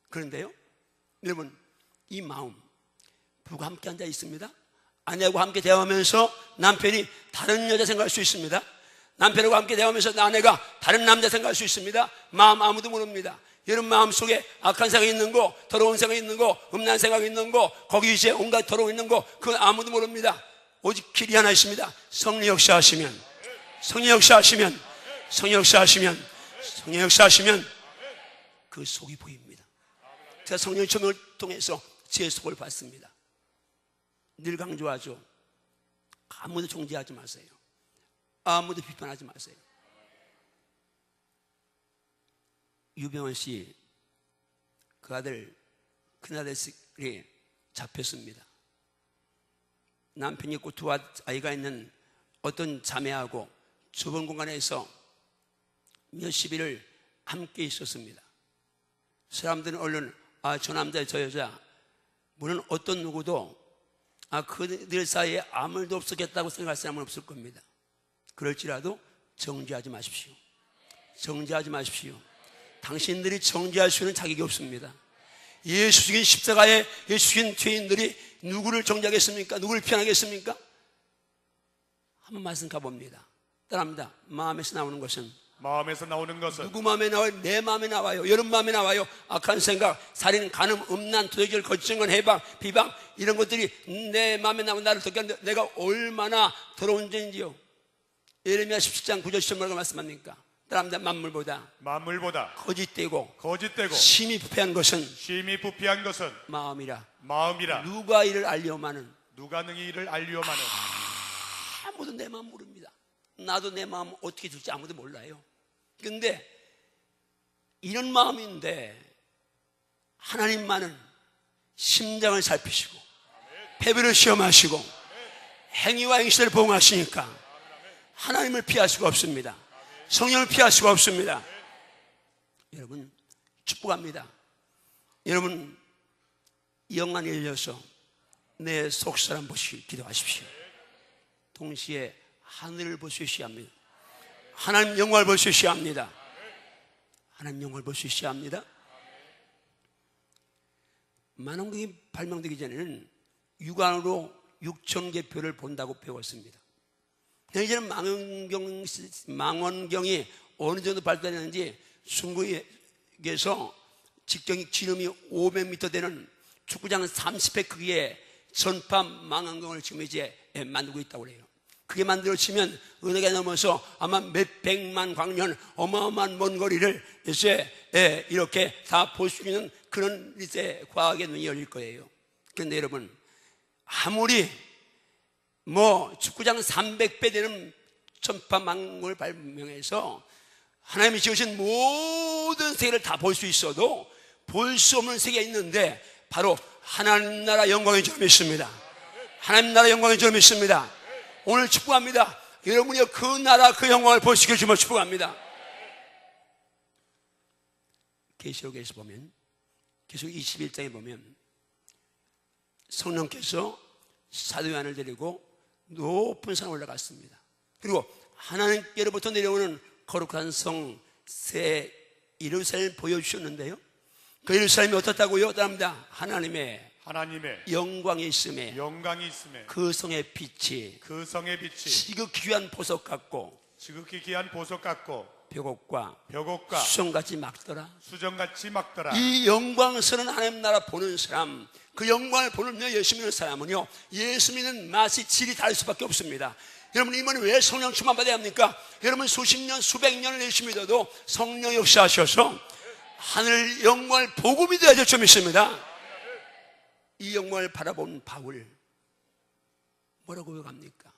그런데요, 여러분, 이 마음, 부부가 함께 앉아 있습니다. 아내하고 함께 대화하면서 남편이 다른 여자 생각할 수 있습니다. 남편하고 함께 대화하면서 아내가 다른 남자 생각할 수 있습니다. 마음 아무도 모릅니다. 여러분 마음 속에 악한 생각이 있는 거, 더러운 생각이 있는 거, 음란 생각이 있는 거, 거기 이제 온갖 더러운 있는 거, 그건 아무도 모릅니다. 오직 길이 하나 있습니다. 성령 역사하시면 그 속이 보입니다. 제가 성령 조명을 통해서 제 속을 봤습니다. 늘 강조하죠. 아무도 정죄하지 마세요. 아무도 비판하지 마세요. 유병원 씨, 그 아들, 큰아들이 잡혔습니다. 남편이 있고 두 아이가 있는 어떤 자매하고 좁은 공간에서 몇십 일을 함께 있었습니다. 사람들은 얼른 저 남자 저 여자 물론 어떤 누구도 그들 사이에 아무 일도 없었겠다고 생각할 사람은 없을 겁니다. 그럴지라도 정죄하지 마십시오. 정죄하지 마십시오. 당신들이 정죄할 수 있는 자격이 없습니다. 예수 죽인 십자가에 예수 죽인 죄인들이 누구를 정죄하겠습니까? 누구를 피하겠습니까? 한번 말씀 가봅니다. 따라합니다. 마음에서 나오는 것은 누구 마음에 나와요? 내 마음에 나와요. 여러분 마음에 나와요. 악한 생각, 살인, 간음, 음란, 도적질, 거짓증언, 해방, 비방 이런 것들이 내 마음에 나오면 나를 듣게 하는데 내가 얼마나 더러운 죄인지요. 예레미야 17장 9절 10절 뭐라고 말씀합니까? 따라합니다. 만물보다 거짓되고 심히 부패한 것은 마음이라. 누가 이를 알리오마는 누가 능히 이를 알리오마는. 아무도 내 마음 모릅니다. 나도 내 마음 어떻게 될지 아무도 몰라요. 근데 이런 마음인데 하나님만은 심장을 살피시고 패배를 시험하시고 행위와 행실을 보응하시니까 하나님을 피할 수가 없습니다. 성령을 피할 수가 없습니다. 여러분 축복합니다. 여러분 영안이 열려서 내 속사람 보시기 기도하십시오. 동시에 하늘을 볼 수 있어야 합니다. 하나님 영광을 볼 수 있어야 합니다. 하나님 영광을 볼 수 있어야 합니다. 만원경이 발명되기 전에는 육안으로 6,000개 표를 본다고 배웠습니다. 이제는 망원경이 어느 정도 발달했는지 중국에서 직경이 지름이 500m 되는 축구장 30회 크기의 전파 망원경을 지금 이제 만들고 있다고 그래요. 그게 만들어지면 은하계 넘어서 아마 몇 백만 광년 어마어마한 먼 거리를 이제 이렇게 다 볼 수 있는 그런 이제 과학의 눈이 열릴 거예요. 그런데 여러분 아무리 축구장 300배 되는 전파 망원경을 발명해서 하나님이 지으신 모든 세계를 다 볼 수 있어도 볼 수 없는 세계가 있는데 바로 하나님 나라 영광의 줄 믿습니다. 하나님 나라 영광의 줄 믿습니다. 오늘 축복합니다. 여러분이 그 나라 그 영광을 보시게 주면 축복합니다. 계시록에서 보면 계시록 21장에 보면 성령께서 사도 요한을 데리고 높은 산에 올라갔습니다. 그리고 하나님께로부터 내려오는 거룩한 성 새 예루살렘을 보여주셨는데요. 그 예루살렘이 어떻다고요? 따릅니다. 하나님의 영광이 있음에 그 성의 빛이 지극히 귀한 보석 같고 벽옥과 수정같이 막더라. 이 영광스러운 하나님 나라 보는 사람, 그 영광을 보는 예수 믿는 사람은요 예수 믿는 맛이 질이 다를 수밖에 없습니다. 여러분 이번에 왜 성령 충만 받아야 합니까? 여러분 수십 년 수백 년을 예수 믿어도 성령 역사하셔서 하늘 영광을 보고 믿어야 될 줄 믿습니다. 이 영광을 바라본 바울 뭐라고 고백합니까?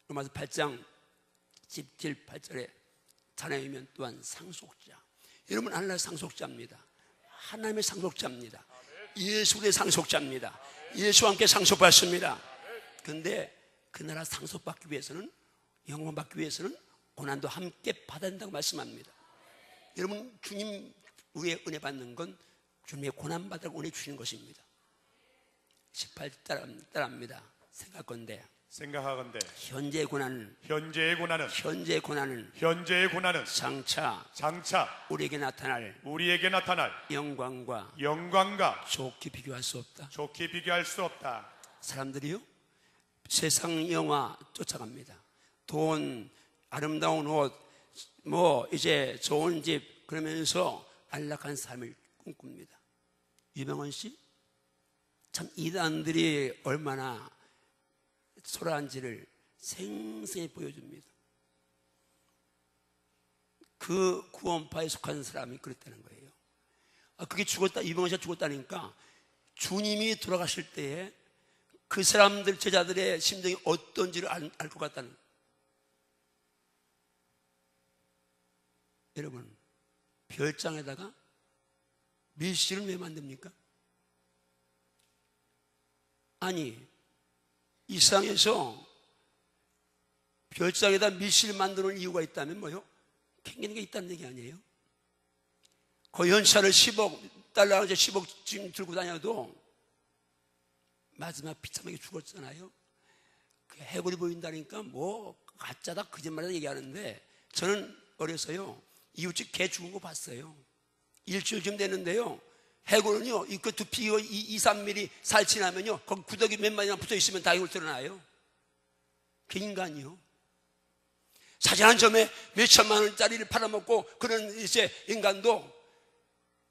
로마서 8장 17, 8절에 자네이면 또한 상속자. 여러분 하나님의 상속자입니다. 하나님의 상속자입니다. 예수의 상속자입니다. 예수와 함께 상속받습니다. 그런데 그 나라 상속받기 위해서는 영광 받기 위해서는 고난도 함께 받아야 된다고 말씀합니다. 여러분 주님 위에 은혜 받는 건 주님의 고난 받으라고 은혜 주시는 것입니다. 18절 따라합니다. 생각하건대 현재의 고난은 장차 우리에게 나타날 영광과 좋게 비교할 수 없다. 사람들이요 세상 영화 쫓아갑니다. 돈, 아름다운 옷, 이제 좋은 집 그러면서 안락한 삶을 꿈꿉니다. 유병헌 씨 참 이단들이 얼마나 초라한지를 생생히 보여줍니다. 그 구원파에 속한 사람이 그랬다는 거예요. 그게 죽었다, 유병헌 씨가 죽었다니까 주님이 돌아가실 때에 그 사람들 제자들의 심정이 어떤지를 알 것 같다는. 여러분 별장에다가 밀실을 왜 만듭니까? 아니 이 세상에서 별장에다 밀실을 만드는 이유가 있다면 뭐요? 캥기는 게 있다는 얘기 아니에요? 거의 연차를 10억 달러, 이제 10억 지금 들고 다녀도 마지막 비참하게 죽었잖아요. 그 해골이 보인다니까 뭐 가짜다 거짓말이다 얘기하는데, 저는 어려서요 이웃집 개 죽은 거 봤어요. 일주일쯤 됐는데요, 해골은요 그 두피 2-3mm 살 지나면요 거기 구더기 몇 마리나 붙어 있으면 다 이걸 드러나요. 그 인간이요, 사진 한 점에 몇 천만 원짜리를 팔아먹고 그런 이제 인간도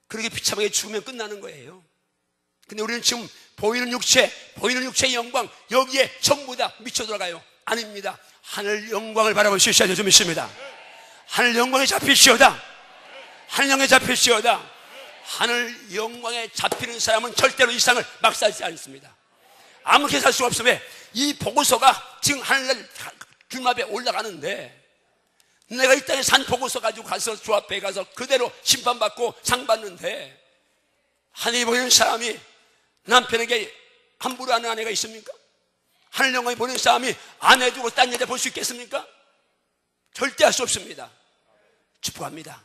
그렇게 비참하게 죽으면 끝나는 거예요. 근데 우리는 지금 보이는 육체의 영광, 여기에 전부 다 미쳐 들어가요. 아닙니다. 하늘 영광을 바라볼 수 있어야 좀 있습니다. 하늘 영광에 잡히시오다. 하늘 영광에 잡히시오다. 하늘 영광에 잡히는 사람은 절대로 이 세상을 막 살지 않습니다. 아무렇게 살 수가 없어요. 왜? 이 보고서가 지금 하늘날 귤마에 올라가는데, 내가 이 땅에 산 보고서 가지고 가서 주 앞에 가서 그대로 심판받고 상 받는데, 하늘이 보이는 사람이 남편에게 함부로 하는 아내가 있습니까? 하늘 영광이 보이는 사람이 아내 두고 딴 여자 볼 수 있겠습니까? 절대 할 수 없습니다. 축복합니다.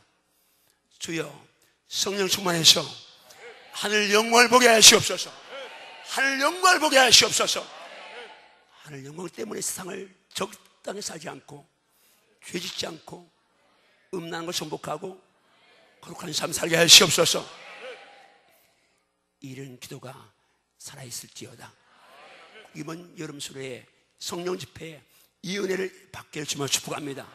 주여, 성령 충만해서 하늘 영광을 보게 하시옵소서. 하늘 영광을 보게 하시옵소서. 하늘 영광 때문에 세상을 적당히 살지 않고 죄짓지 않고 음란한 걸 정복하고 거룩한 삶 살게 하시옵소서. 이런 기도가 살아있을지어다. 이번 여름 수련회 성령 집회에 이 은혜를 받게 해주며 축복합니다.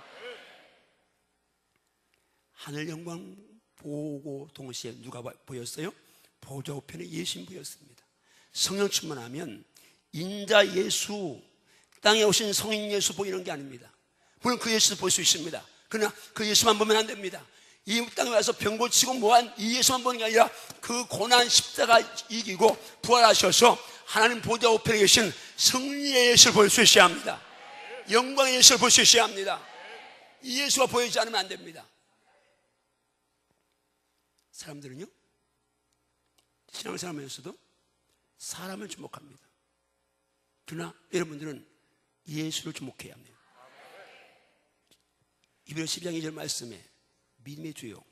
하늘 영광 보고 동시에 누가 보였어요? 보좌 우편에 예수님 보였습니다. 성령 충만하면 인자 예수, 땅에 오신 성인 예수 보이는 게 아닙니다. 물론 그 예수도 볼 수 있습니다. 그러나 그 예수만 보면 안 됩니다. 이 땅에 와서 병 고치고 뭐한 이 예수만 보는 게 아니라 그 고난 십자가 이기고 부활하셔서 하나님 보좌 우편에 계신 승리의 예수를 볼 수 있어야 합니다. 영광의 예수를 볼 수 있어야 합니다. 이 예수가 보이지 않으면 안 됩니다. 사람들은요, 신앙생활하면서도 사람을 주목합니다. 그러나 여러분들은 예수를 주목해야 합니다. 이브리서 12장 2절 말씀에 믿음의 주요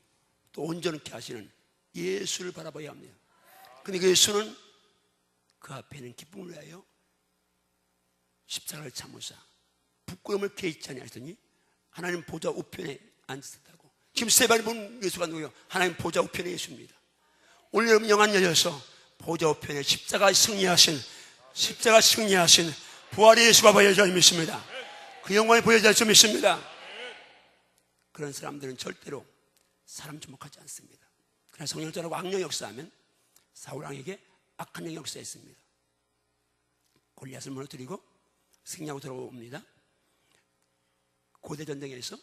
또 온전케 하시는 예수를 바라봐야 합니다. 근데 그 예수는 그 앞에는 기쁨을 위하여 십자가를 참으사 부끄러움을 개의치 아니하시더니 하나님 보좌 우편에 앉으셨다고. 지금 세 발이 본 예수가 누구예요? 하나님 보좌 우편의 예수입니다. 오늘 여러분 영안 열려서 보좌 우편에 십자가 승리하신 부활의 예수가 보여져 있습니다. 그 영광이 보여져 있습니다. 그런 사람들은 절대로 사람 주목하지 않습니다. 그러나 성령자라고 악령 역사하면 사울 왕에게 악한 영 역사했습니다. 골리앗을 무너뜨리고 승리하고 들어옵니다. 고대 전쟁에서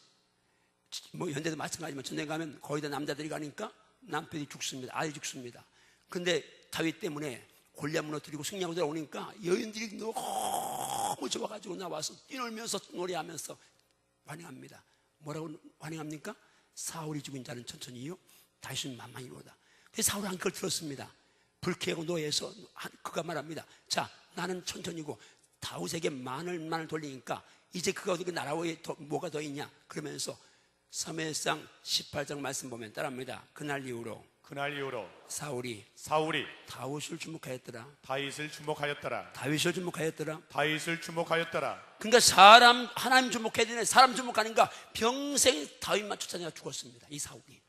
뭐 현대도 마찬가지지만 전쟁 가면 거의 다 남자들이 가니까 남편이 죽습니다. 아이 죽습니다. 근데 다윗 때문에 골리앗 무너뜨리고 승리하고 들어오니까 여인들이 너무 좋아가지고 나와서 뛰놀면서 노래하면서 환영합니다. 뭐라고 환영합니까? 사울이 죽은 자는 천천히요, 다윗은 만만히로다. 그래서 사울은 그걸 들었습니다. 불쾌하고 노예해서 그가 말합니다. 자, 나는 천천히고 다윗에게 만을 돌리니까 이제 그가 어디 나라에 뭐가 더 있냐? 그러면서 사무엘상 18장 말씀 보면 따라합니다. 그날 이후로 사울이 다윗을 주목하였더라. 그러니까 하나님 주목해야 되는데 사람 주목하니까 평생 다윗만 쫓아내가 죽었습니다. 이 사울이.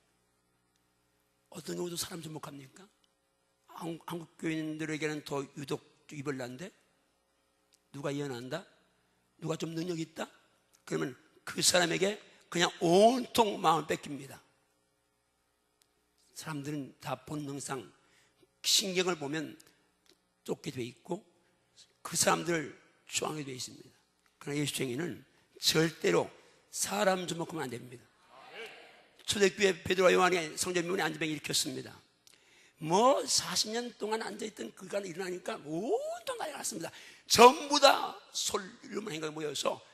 어떤 경우도 사람 주목합니까? 한국 교인들에게는 더 유독 입을 난데, 누가 예언한다? 누가 좀 능력이 있다? 그러면 그 사람에게 그냥 온통 마음을 뺏깁니다. 사람들은 다 본능상 신경을 보면 쫓게 돼 있고 그 사람들을 좋아하게 돼 있습니다. 그러나 예수쟁이는 절대로 사람 주목하면 안 됩니다. 초대교회 베드로와 요한이 성전문에 안전병 일으켰습니다. 뭐 40년 동안 앉아있던 그가 일어나니까 온통 난리가 났습니다. 전부 다 솔로몬 행각에 모여서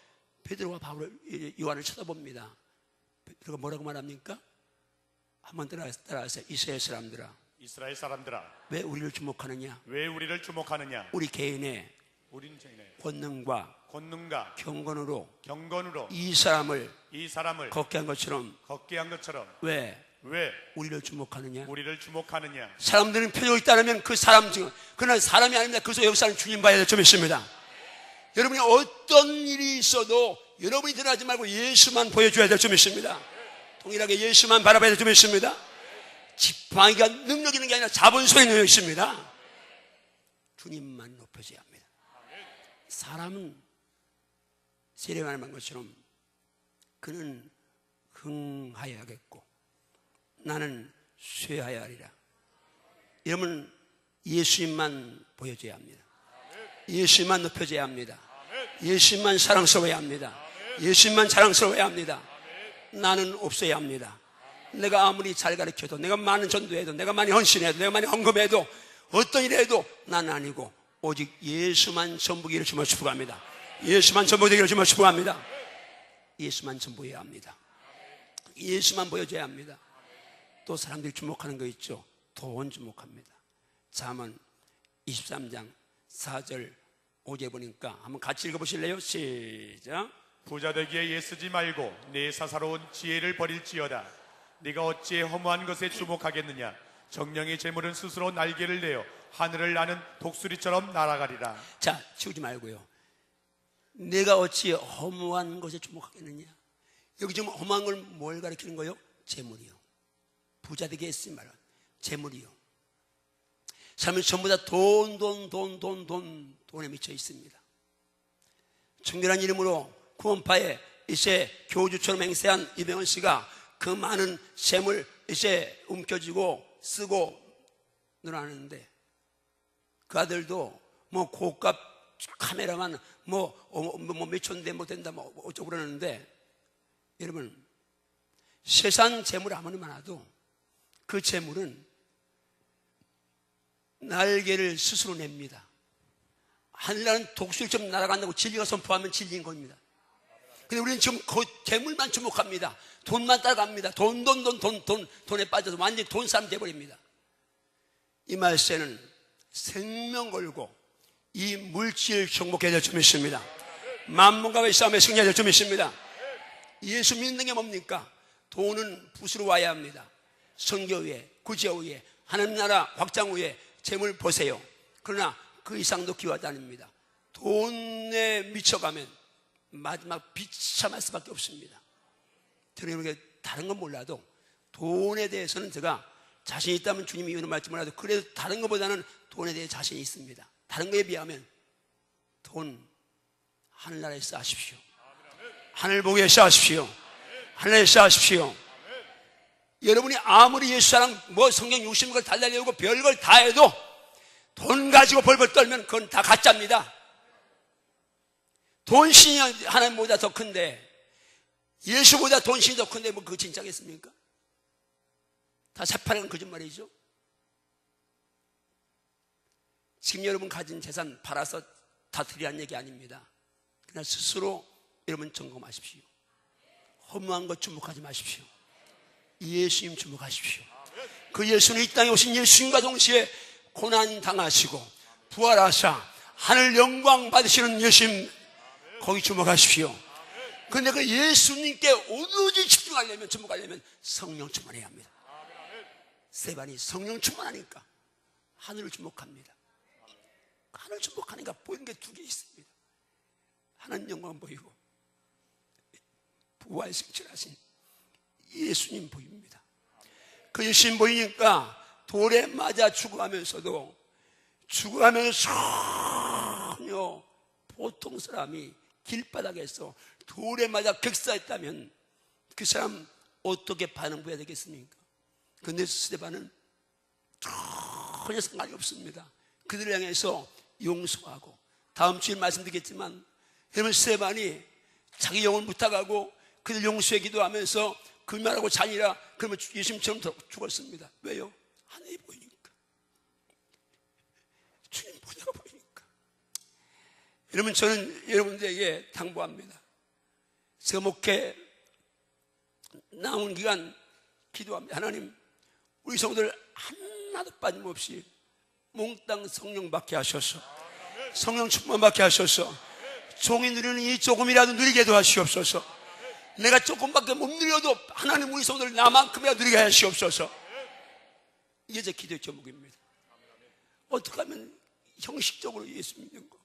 베드로와 바울을, 요한을 쳐다봅니다. 베드로가 뭐라고 말합니까? 한번 따라하세요. 이스라엘 사람들아, 왜 우리를 주목하느냐? 우리 개인의 권능과 경건으로 이 사람을 이 사람을 걷게 한 것처럼 걷게 한 것처럼 왜 왜 우리를 주목하느냐? 우리를 주목하느냐? 사람들은 표정이 있다면 그 사람 지금 그러나 사람이 아닙니다. 그래서 역사는 주님 봐야 될 점이 있습니다. 여러분이 어떤 일이 있어도 여러분이 드러나지 말고 예수만 보여줘야 될 점이 있습니다. 동일하게 예수만 바라봐야 될 점이 있습니다. 지팡이가 능력 있는 게 아니라 자본소의 능력이 있습니다. 주님만 높여줘야 합니다. 사람은 세례만 한 것처럼 그는 흥하여야겠고 나는 쇠하여 하리라. 여러분 예수님만 보여줘야 합니다. 예수님만 높여줘야 합니다. 예수님만 사랑스러워야 합니다. 예수님만 자랑스러워야 합니다. 나는 없어야 합니다. 내가 아무리 잘 가르쳐도, 내가 많은 전도해도, 내가 많이 헌신해도, 내가 많이 헌금해도, 어떤 일 해도 나는 아니고 오직 예수만 전부기를 주며 축복합니다. 예수만 전부되기를 주며 축복합니다. 예수만 전부해야 합니다. 예수만 보여줘야 합니다. 또 사람들이 주목하는 거 있죠. 돈 주목합니다. 잠언 23장 4절 5절 보니까 한번 같이 읽어보실래요? 시작. 부자 되기에 애쓰지 말고 내 사사로운 지혜를 버릴지어다. 네가 어찌해 허무한 것에 주목하겠느냐? 정령의 재물은 스스로 날개를 내어 하늘을 나는 독수리처럼 날아가리라. 자, 치우지 말고요. 내가 어찌 허무한 것에 주목하겠느냐? 여기 지금 허무한 걸 뭘 가리키는 거예요? 재물이요. 부자 되게 했으면 말은 재물이요. 삶이 전부 다 돈에 미쳐 있습니다. 청결한 이름으로 구원파에 이제 교주처럼 행세한 이병헌 씨가 그 많은 셈을 이제 움켜쥐고 쓰고 늘어나는데 그 아들도 뭐 고값 카메라만 몇천대 못 된다 뭐 어쩌고 그러는데 여러분 세상 재물 아무리 많아도 그 재물은 날개를 스스로 냅니다. 하늘나라는 독수리처럼 날아간다고 진리가 선포하면 진리인 겁니다. 근데 우리는 지금 그 재물만 주목합니다. 돈만 따라갑니다. 돈에 빠져서 완전히 돈 사람 돼버립니다. 이 말세는 생명 걸고 이 물질 정복해야 될 점이 있습니다. 만문과의 싸움에 승리해야 될 점이 있습니다. 예수 믿는 게 뭡니까? 돈은 붓으로 와야 합니다. 선교 후에, 구제 후에, 하나님 나라 확장 후에 재물 보세요. 그러나 그 이상도 기와도 아닙니다. 돈에 미쳐가면 마지막 비참할 수밖에 없습니다. 저는 다른 건 몰라도 돈에 대해서는 제가 자신 있다면 주님이 이유는 말지 몰라도 그래도 다른 것보다는 돈에 대해 자신이 있습니다. 다른 거에 비하면 돈 하늘나라에 쌓으십시오. 하늘복에 쌓으십시오. 하늘에 쌓으십시오. 여러분이 아무리 예수 사랑 뭐 성경 60걸 달달려오고 별걸 다 해도 돈 가지고 벌벌 떨면 그건 다 가짜입니다. 돈신이 하나님보다 더 큰데 예수보다 돈신이 더 큰데 뭐 그거 진짜겠습니까? 다 새파란 거짓말이죠. 지금 여러분 가진 재산 팔아서 다 드리라는 얘기 아닙니다. 그러나 스스로 여러분 점검하십시오. 허무한 것 주목하지 마십시오. 예수님 주목하십시오. 그 예수는 이 땅에 오신 예수님과 동시에 고난 당하시고 부활하사 하늘 영광 받으시는 예수님 거기 주목하십시오. 그런데 그 예수님께 오로지 집중하려면 주목하려면 성령 충만해야 합니다. 스데반이 성령 충만하니까 하늘을 주목합니다. 하늘 주목하니까 보이는 게 두 개 있습니다. 하나님 영광 보이고 부활 승천하신 예수님 보입니다. 그 예수님 보이니까 돌에 맞아 죽어가면서도 전혀 보통 사람이 길바닥에서 돌에 맞아 격사했다면 그 사람 어떻게 반응 보여야 되겠습니까? 그런데 스데반은 전혀 상관이 없습니다. 그들을 향해서 용서하고 다음 주에 말씀드리겠지만 여러분 스데반이 자기 영혼을 부탁하고 그들 용서해 기도하면서 그 말하고 자니라 그러면 예수님처럼 죽었습니다. 왜요? 하늘이 보이니까 주님 보좌가 보이니까. 여러분 저는 여러분들에게 당부합니다. 제가 목회 남은 기간 기도합니다. 하나님 우리 성도들 하나도 빠짐없이 몽땅 성령 받게 하셔서 성령 충만 받게 하셔서 종이 누리는 이 조금이라도 누리게 도 하시옵소서. 내가 조금밖에 못 누려도 하나님 우리 성도를 나만큼이나 누리게 하시옵소서. 이게 제 기도의 제목입니다. 어떻게 하면 형식적으로 예수 믿는 거,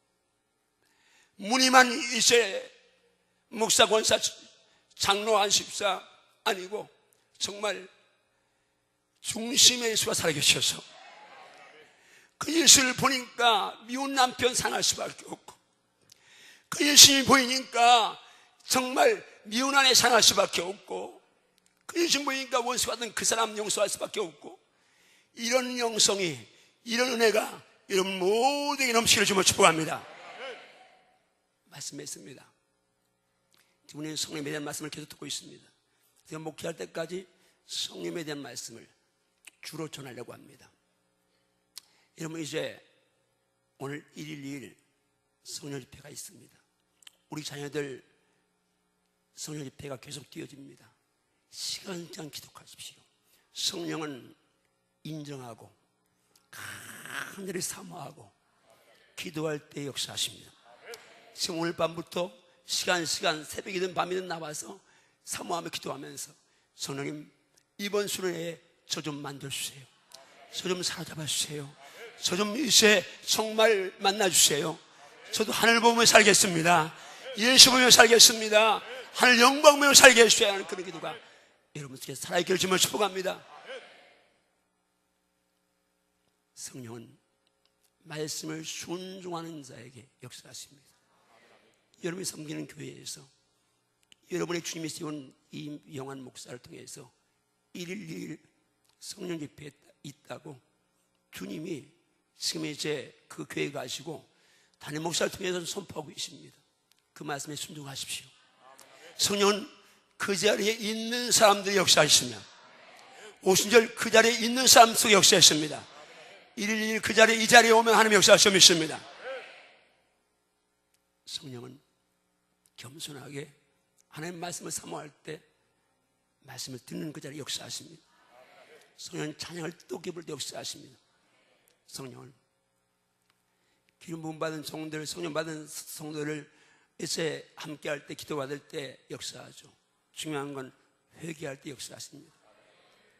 무늬만 이제 목사, 권사, 장로, 안식사 아니고 정말 중심의 예수가 살아계셔서 그 예수를 보니까 미운 남편 상할 수밖에 없고, 그 예수님이 보이니까 정말 미운 아내 상할 수밖에 없고, 그 예수님 보이니까 원수받은 그 사람 용서할 수밖에 없고, 이런 영성이, 이런 은혜가 여러분 모두에게 넘치기를 주며 축복합니다. 말씀했습니다. 우리는 성령에 대한 말씀을 계속 듣고 있습니다. 제가 목회할 때까지 성령에 대한 말씀을 주로 전하려고 합니다. 여러분, 이제 오늘 1일 2일 성령 집회가 있습니다. 우리 자녀들 성령 집회가 계속 뛰어집니다. 시간장 기도하십시오. 성령은 인정하고 간절히 사모하고 기도할 때 역사하십니다. 지금 오늘 밤부터 시간 새벽이든 밤이든 나와서 사모하며 기도하면서 성령님, 이번 수련회에 저 좀 만들어주세요. 저 좀 사로잡아 주세요. 저 좀 이제 정말 만나주세요. 저도 하늘 보며 살겠습니다. 예수 보며 살겠습니다. 하늘 영광 보며 살게 해주셔야 하는 그런 기도가 여러분께 살아있기를 주며 축복합니다. 성령은 말씀을 순종하는 자에게 역사하십니다. 여러분이 섬기는 교회에서 여러분의 주님이 세운 이 영한 목사를 통해서 1일 2일 성령 집회에 있다고 주님이 지금 이제 그 교회 가시고 담임 목사를 통해서 선포하고 계십니다. 그 말씀에 순종하십시오. 성령은 그 자리에 있는 사람들이 역사하시며 오순절 그 자리에 있는 사람 속에 역사했습니다. 1일 2일 그 자리에, 이 자리에 오면 하나님의 역사하시며 믿습니다. 성령은 겸손하게 하나님의 말씀을 사모할 때 말씀을 듣는 그 자리에 역사하십니다. 성령은 찬양을 뜨겁게 부를 때 역사하십니다. 성령은 기름 부음 받은 성도들, 성령 받은 성도를 이제 함께할 때, 기도받을 때 역사하죠. 중요한 건 회개할 때 역사하십니다.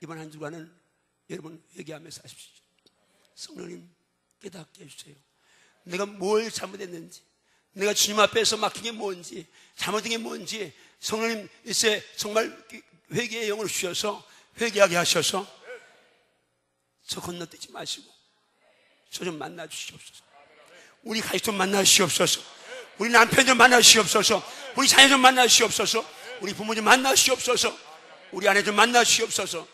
이번 한 주간은 여러분 회개하면서 하십시오. 성령님 깨닫게 해주세요. 내가 뭘 잘못했는지, 내가 주님 앞에서 막힌 게 뭔지, 잘못된 게 뭔지 성령님 이제 정말 회개의 영을 주셔서 회개하게 하셔서 저 건너뛰지 마시고 저 좀 만나 주시옵소서. 우리 가족 좀 만나 주시옵소서. 우리 남편 좀 만나 주시옵소서. 우리 자녀 좀 만나 주시옵소서. 우리 부모 좀 만나 주시옵소서. 우리 아내 좀 만나 주시옵소서.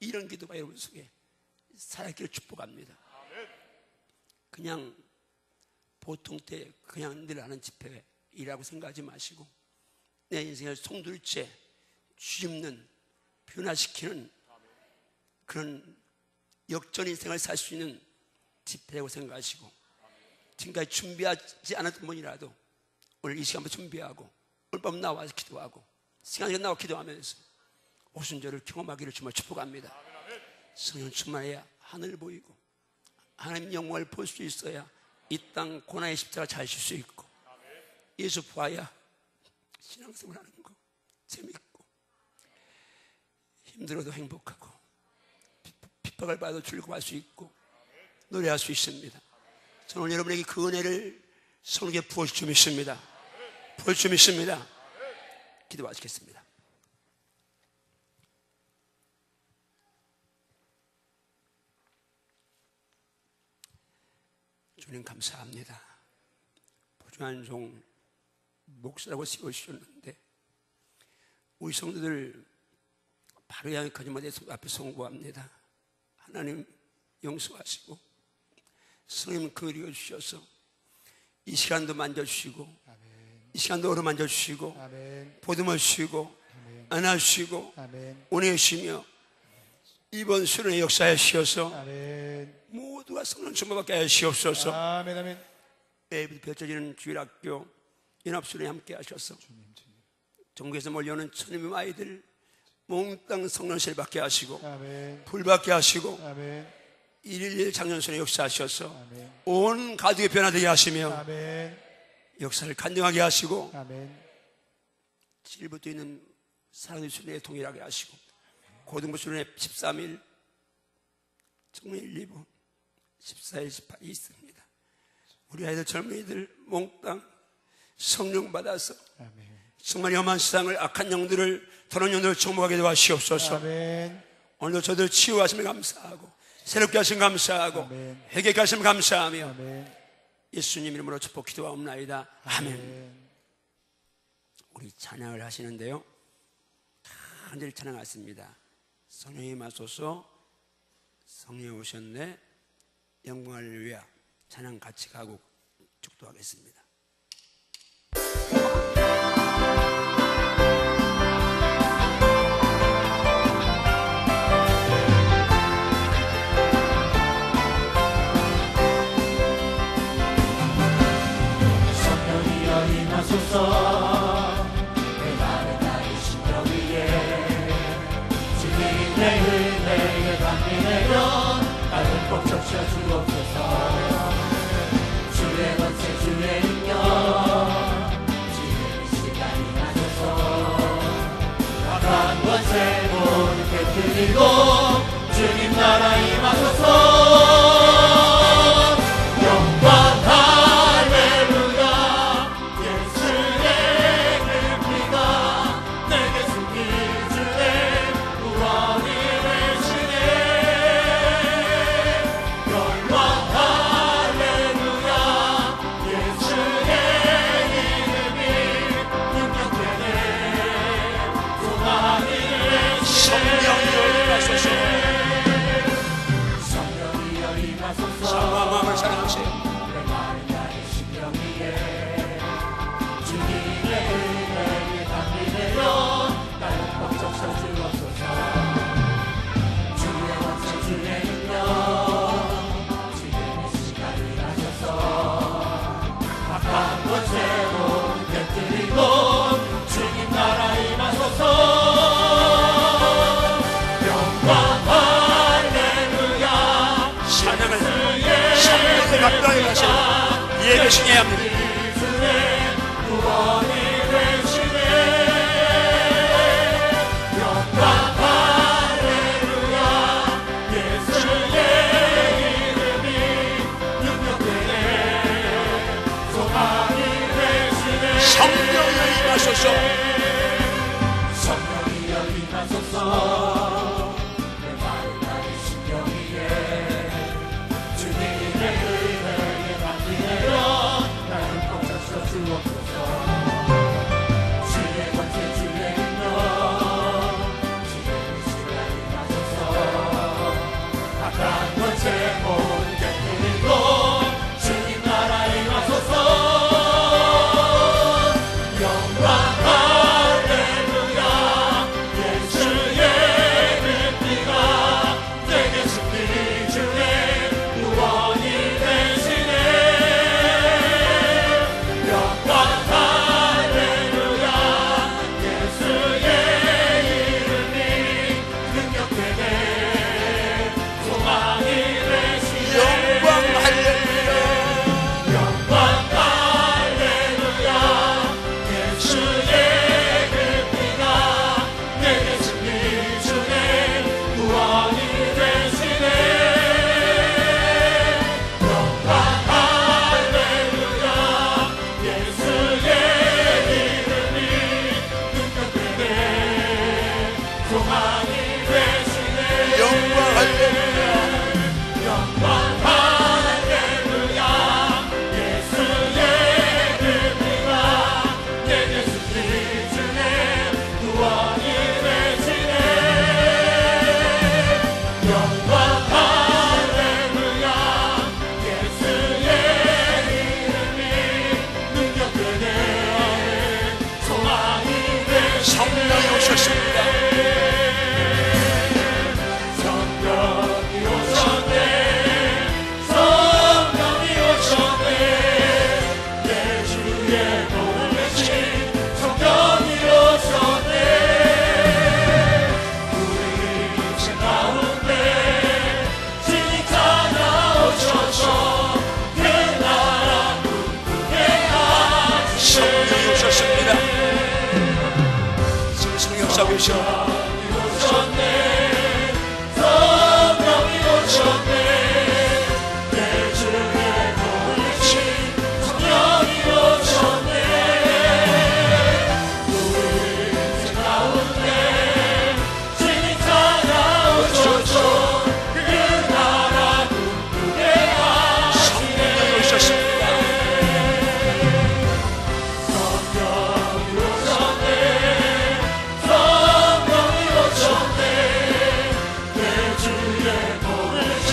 이런 기도가 여러분 속에 살아있기를 축복합니다. 그냥 보통 때 그냥 늘 하는 집회이라고 생각하지 마시고 내 인생을 송두리째 뒤집는, 변화시키는 그런 역전 인생을 살 수 있는 집회라고 생각하시고, 지금까지 준비하지 않았던 분이라도 오늘 이 시간부터 준비하고 오늘 밤 나와서 기도하고 시간이 나와 기도하면서 오순절을 경험하기를 주말 축복합니다. 성령 충만해야 하늘 보이고 하나님 영광을 볼 수 있어야 이 땅 고난의 십자가 잘 쉴 수 있고, 예수 보아야 신앙생활 하는 거 재밌고, 힘들어도 행복하고 핍박을 받아도 즐거워할 수 있고 노래할 수 있습니다. 저는 여러분에게 그 은혜를 성령에 부어줄 줄 믿습니다. 부어줄 줄 믿습니다. 기도하시겠습니다. 주님 감사합니다. 부족한 종 목사라고 세워주셨는데 우리 성도들 바로 향해 거짓말에 앞에 송구합니다. 하나님 용서하시고 성령 그리워 주셔서 이 시간도 만져주시고 이 시간도 어루만져 주시고 보듬어 주시고 안아주시고 보내주시며 이번 수련의 역사에 주셔서 모두가 성령 충만받게 하시옵소서. 아멘. 매일 펼쳐지는 주일학교 연합수련에 함께 하셔서 전국에서 몰려오는 천님의 아이들 몽땅 성령실 받게 하시고 불 받게 하시고 111 장년순의 역사하셔서 온 가족의 변화되게 하시며 역사를 간증하게 하시고 7일부터 있는 사랑의 순례에 동일하게 하시고 고등부 순례 13일, 청일 2부 14일, 18일 있습니다. 우리 아이들 젊은이들 몽땅 성령 받아서 아멘. 정말 험한 세상을 악한 영들을 더러운 영들을 정복하게 도와주시옵소서. 아멘. 오늘도 저들 치유하심을 감사하고 새롭게 하심 감사하고 아멘. 회개케 하심 감사하며 아멘. 예수님 이름으로 축복 기도하옵나이다. 아멘. 우리 찬양을 하시는데요, 간절히 찬양하십니다. 성령이 마소서, 성령이 오셨네, 영광 할렐루야. 찬양 같이 가고 축도하겠습니다. 성령이여 임하소서 내 마른 나의 심령 위에 주님의 은혜에 감기 내려 나를 꼭 적셔 주옵소서. 주의 권세 주의 능력 지금 이 시간 임하소서. 악한 권세 모두 깨뜨리고 주님 나라 임하소서. 가까이 가시고 예배시게 합니다. 성령이 임하소서. 성령이여 임하소서. 내 마른 나의 심령 위에 주님의 은혜에 감기 내려 나를 꼭 적셔 주옵소서. 주의 권세 주의 능력 지금 이 시간 임하소서. 악한 권세 모두 깨뜨리고 주님 나라 임하소서. 성령이 오셨습니다. 성령이 오셨네. 성령이 오셨네. 내 주의 몸을 대신 성령이 오셨네. 우리 인생 가운데 진히 찾아오셔서 그 나라 꿈꾸게 하시네. 성령이 오셨습니다. 역사하고 계십니다. 성령이 오셨네 내 주의 몸을 신 성령이 오셨네 우리 인생 가운데 주님 찾아오셔서 그 나라 꿈꾸게 하시네 성령이 오셨습니다. 성령이 오셨네 성령이 오셨네 내 주의 몸을 신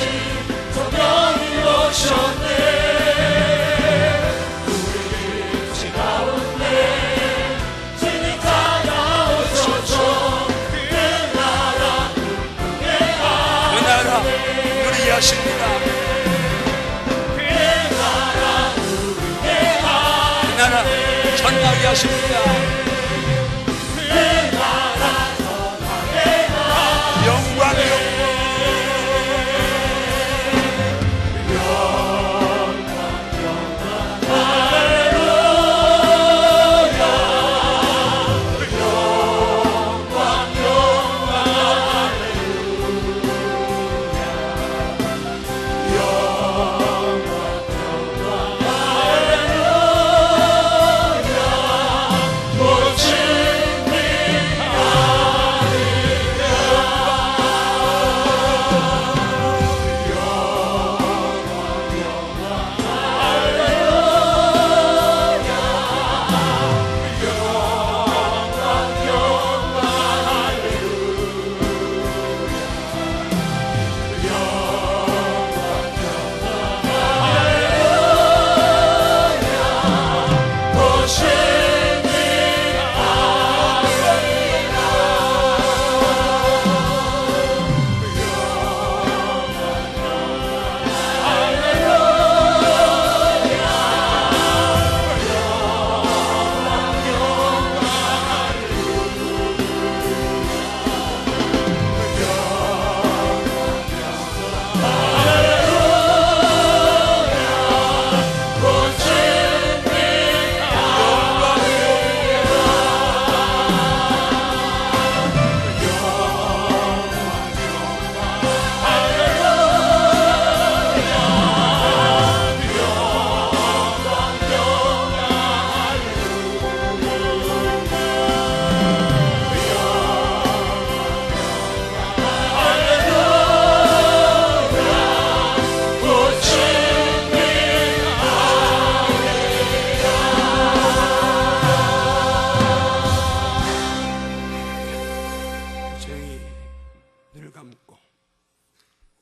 성령이 오셨네 우리 인생 가운데 주님 찾아오셔서 그 나라 꿈꾸게 그 나라 누리게 하십니다. 그 나라 누리게 그 나라 전하게 하십니다. 그 나라 전하게 영광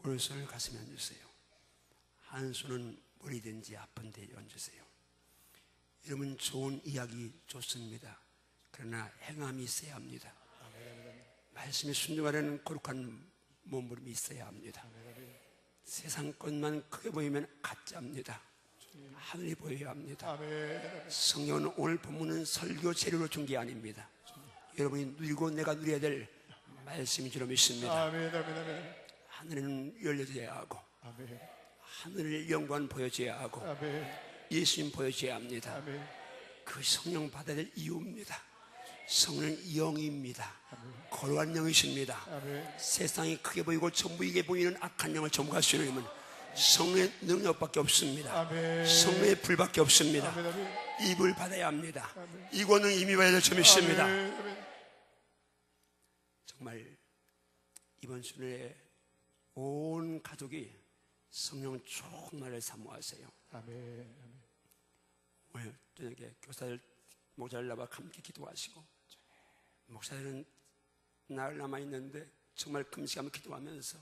오른손을 가슴에 얹으세요. 한 손은 머리든지 아픈 데 얹으세요. 여러분 좋은 이야기 좋습니다. 그러나 행함이 있어야 합니다. 말씀에 순종하려는 거룩한 몸부림이 있어야 합니다. 세상 것만 크게 보이면 가짜입니다. 하늘이 보여야 합니다. 성경은 오늘 본문은 설교 재료로 준 게 아닙니다. 여러분이 누리고 내가 누려야 될 말씀인 줄 믿습니다. 하늘은 열려져야 하고 하늘의 영광 보여줘야 하고 예수님 보여줘야 합니다. 그 성령 받아야 될 이유입니다. 성령은 영입니다. 거룩한 영이십니다. 세상이 크게 보이고 전부 이게 보이는 악한 영을 전부할 수 있는 성령의 능력밖에 없습니다. 성령의 불밖에 없습니다. 이 불 받아야 합니다. 이거는 이미 받아야 될 점이 있습니다. 정말 이번 수련회 온 가족이 성령 정말을 사모하세요. 오늘 저녁에 교사들 목자를 나와 함께 기도하시고 목사들은 나흘 남아있는데 정말 금식하며 기도하면서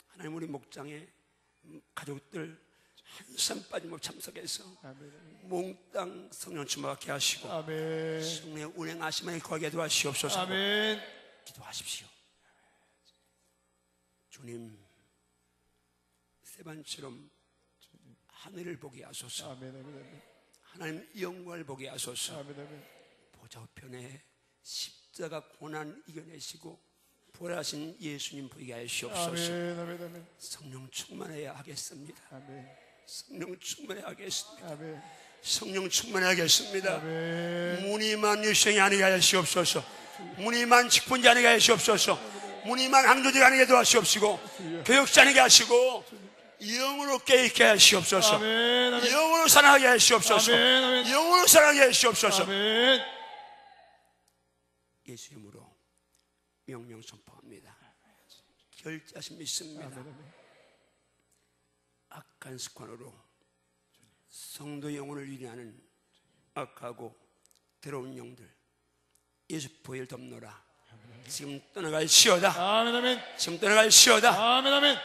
하나님 우리 목장에 가족들 한참 빠짐없이 참석해서 몽땅 성령 충만하게 하시고 성령의 운행하심을 거하게 도와주시옵소서. 기도하십시오. 주님 세반처럼 하늘을 보게 하소서. 하나님 영광을 보게 하소서. 보좌 우편에 십자가 고난 이겨내시고 부활하신 예수님 보이게 하시옵소서. 성령 충만해야 하겠습니다. 성령 충만해야 하겠습니다. 성령 충만해야 하겠습니다. 무늬만 유생이 아니게 하시옵소서. 무늬만 직분자 아니게 하시옵소서. 무늬만 항조직 아니게 도와주시옵시고 교역자 아니게 하시고 영으로 깨있게 하시옵소서. 아멘, 아멘. 영으로 사랑하게 하시옵소서. 아멘, 아멘. 영으로 사랑하게 하시옵소서. 아멘. 예수 이름으로 명령 선포합니다. 결자심 믿습니다. 악한 습관으로 성도 영혼을 유리하는 악하고 더러운 영들 예수 보혈 덮노라. 지금 떠나갈시어다. 아멘, 아멘. 지금 떠나갈시어다. 아멘, 아멘.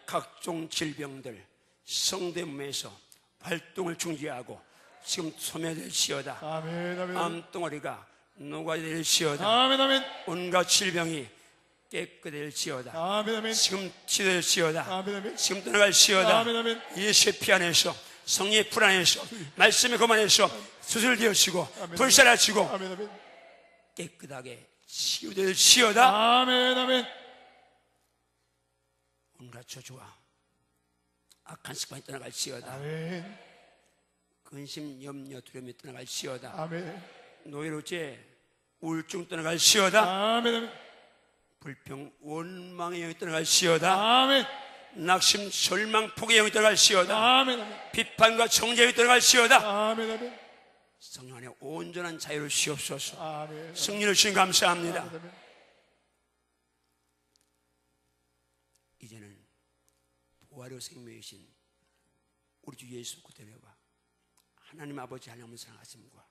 각종 질병들 성도의 몸에서 활동을 중지하고 지금 소멸될시어다. 아멘, 아멘. 암덩어리가 녹아낼시어다. 아멘, 아멘. 온갖 질병이 깨끗될지어다. 아멘, 아멘. 지금 치료될지어다. 아멘, 아멘. 지금 떠나갈시어다. 아멘, 아멘. 예수의 피 안에서 성령의 불 안에서 말씀의 검 안에서 수술되어지고 불살라지고 아멘, 아멘. 깨끗하게 치유될지어다. 아멘, 아멘. 온갖 저주와 악한 습관이 떠나갈지어다. 아멘. 근심, 염려, 두려움이 떠나갈지어다. 아멘. 노예로제, 우울증 떠나갈지어다. 아멘, 아멘. 불평, 원망의 영이 떠나갈지어다. 아멘. 낙심, 절망, 폭의 영이 떠나갈지어다. 아멘, 아멘. 비판과 정죄의 영이 떠나갈지어다. 아멘, 아멘. 성령 안에 온전한 자유를 주옵소서. 아멘. 승리를 주신 감사합니다. 아멘. 이제는 부활의 생명이신 우리 주 예수 그리스도와 하나님 아버지 하나님을 사랑하심과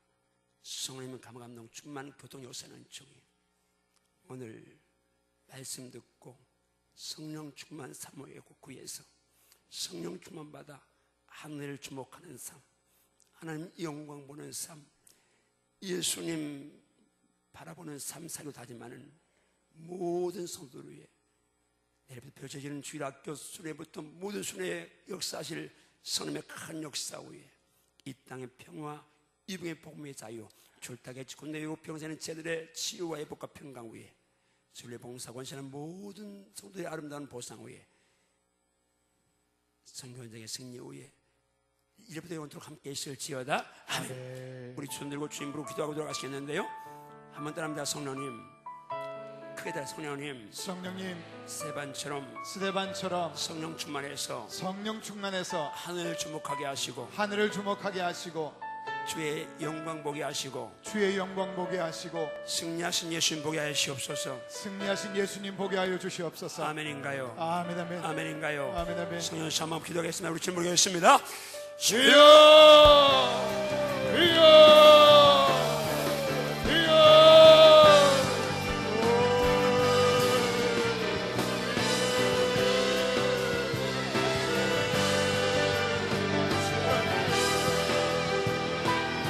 성령님의 감동 충만 교통 역사는 중에 오늘 말씀 듣고 성령 충만 사모의 구에서 성령 충만 받아 하늘을 주목하는 삶, 하나님 영광 보는 삶, 예수님 바라보는 삶 살고 다짐하는 모든 성도들 위해 내일부터 펼쳐지는 주일학교 순회부터 모든 순회에 역사하실 성령의 큰 역사 위에 이 땅의 평화, 이붕의 복음의 자유, 졸타게 군대이고 평생은 제들의 치유와 회복과 평강 위에 주의 봉사 권세하는 모든 성도의 아름다운 보상 위에 선교전쟁의 승리 위에 이래부터 영원토록 함께 있을지어다. 아멘. 우리 손 들고 주님 부르고 기도하고 돌아가시겠는데요. 한번 따라합니다. 성령님, 크게 따라 성령님, 성령님 스데반처럼 성령 충만해서 성령 충만해서 하늘을 주목하게 하시고 하늘을 주목하게 하시고 주의 영광 보게 하시고 주의 영광 보게 하시고 승리하신 예수님 보게 하시옵소서. 승리하신 예수님 보게 하여 주시옵소서. 아멘인가요? 아멘, 아멘. 아멘인가요? 아멘, 아멘. 성령 한번 기도하겠습니다. 우리 주님 모르겠습니다. 주여, 주여.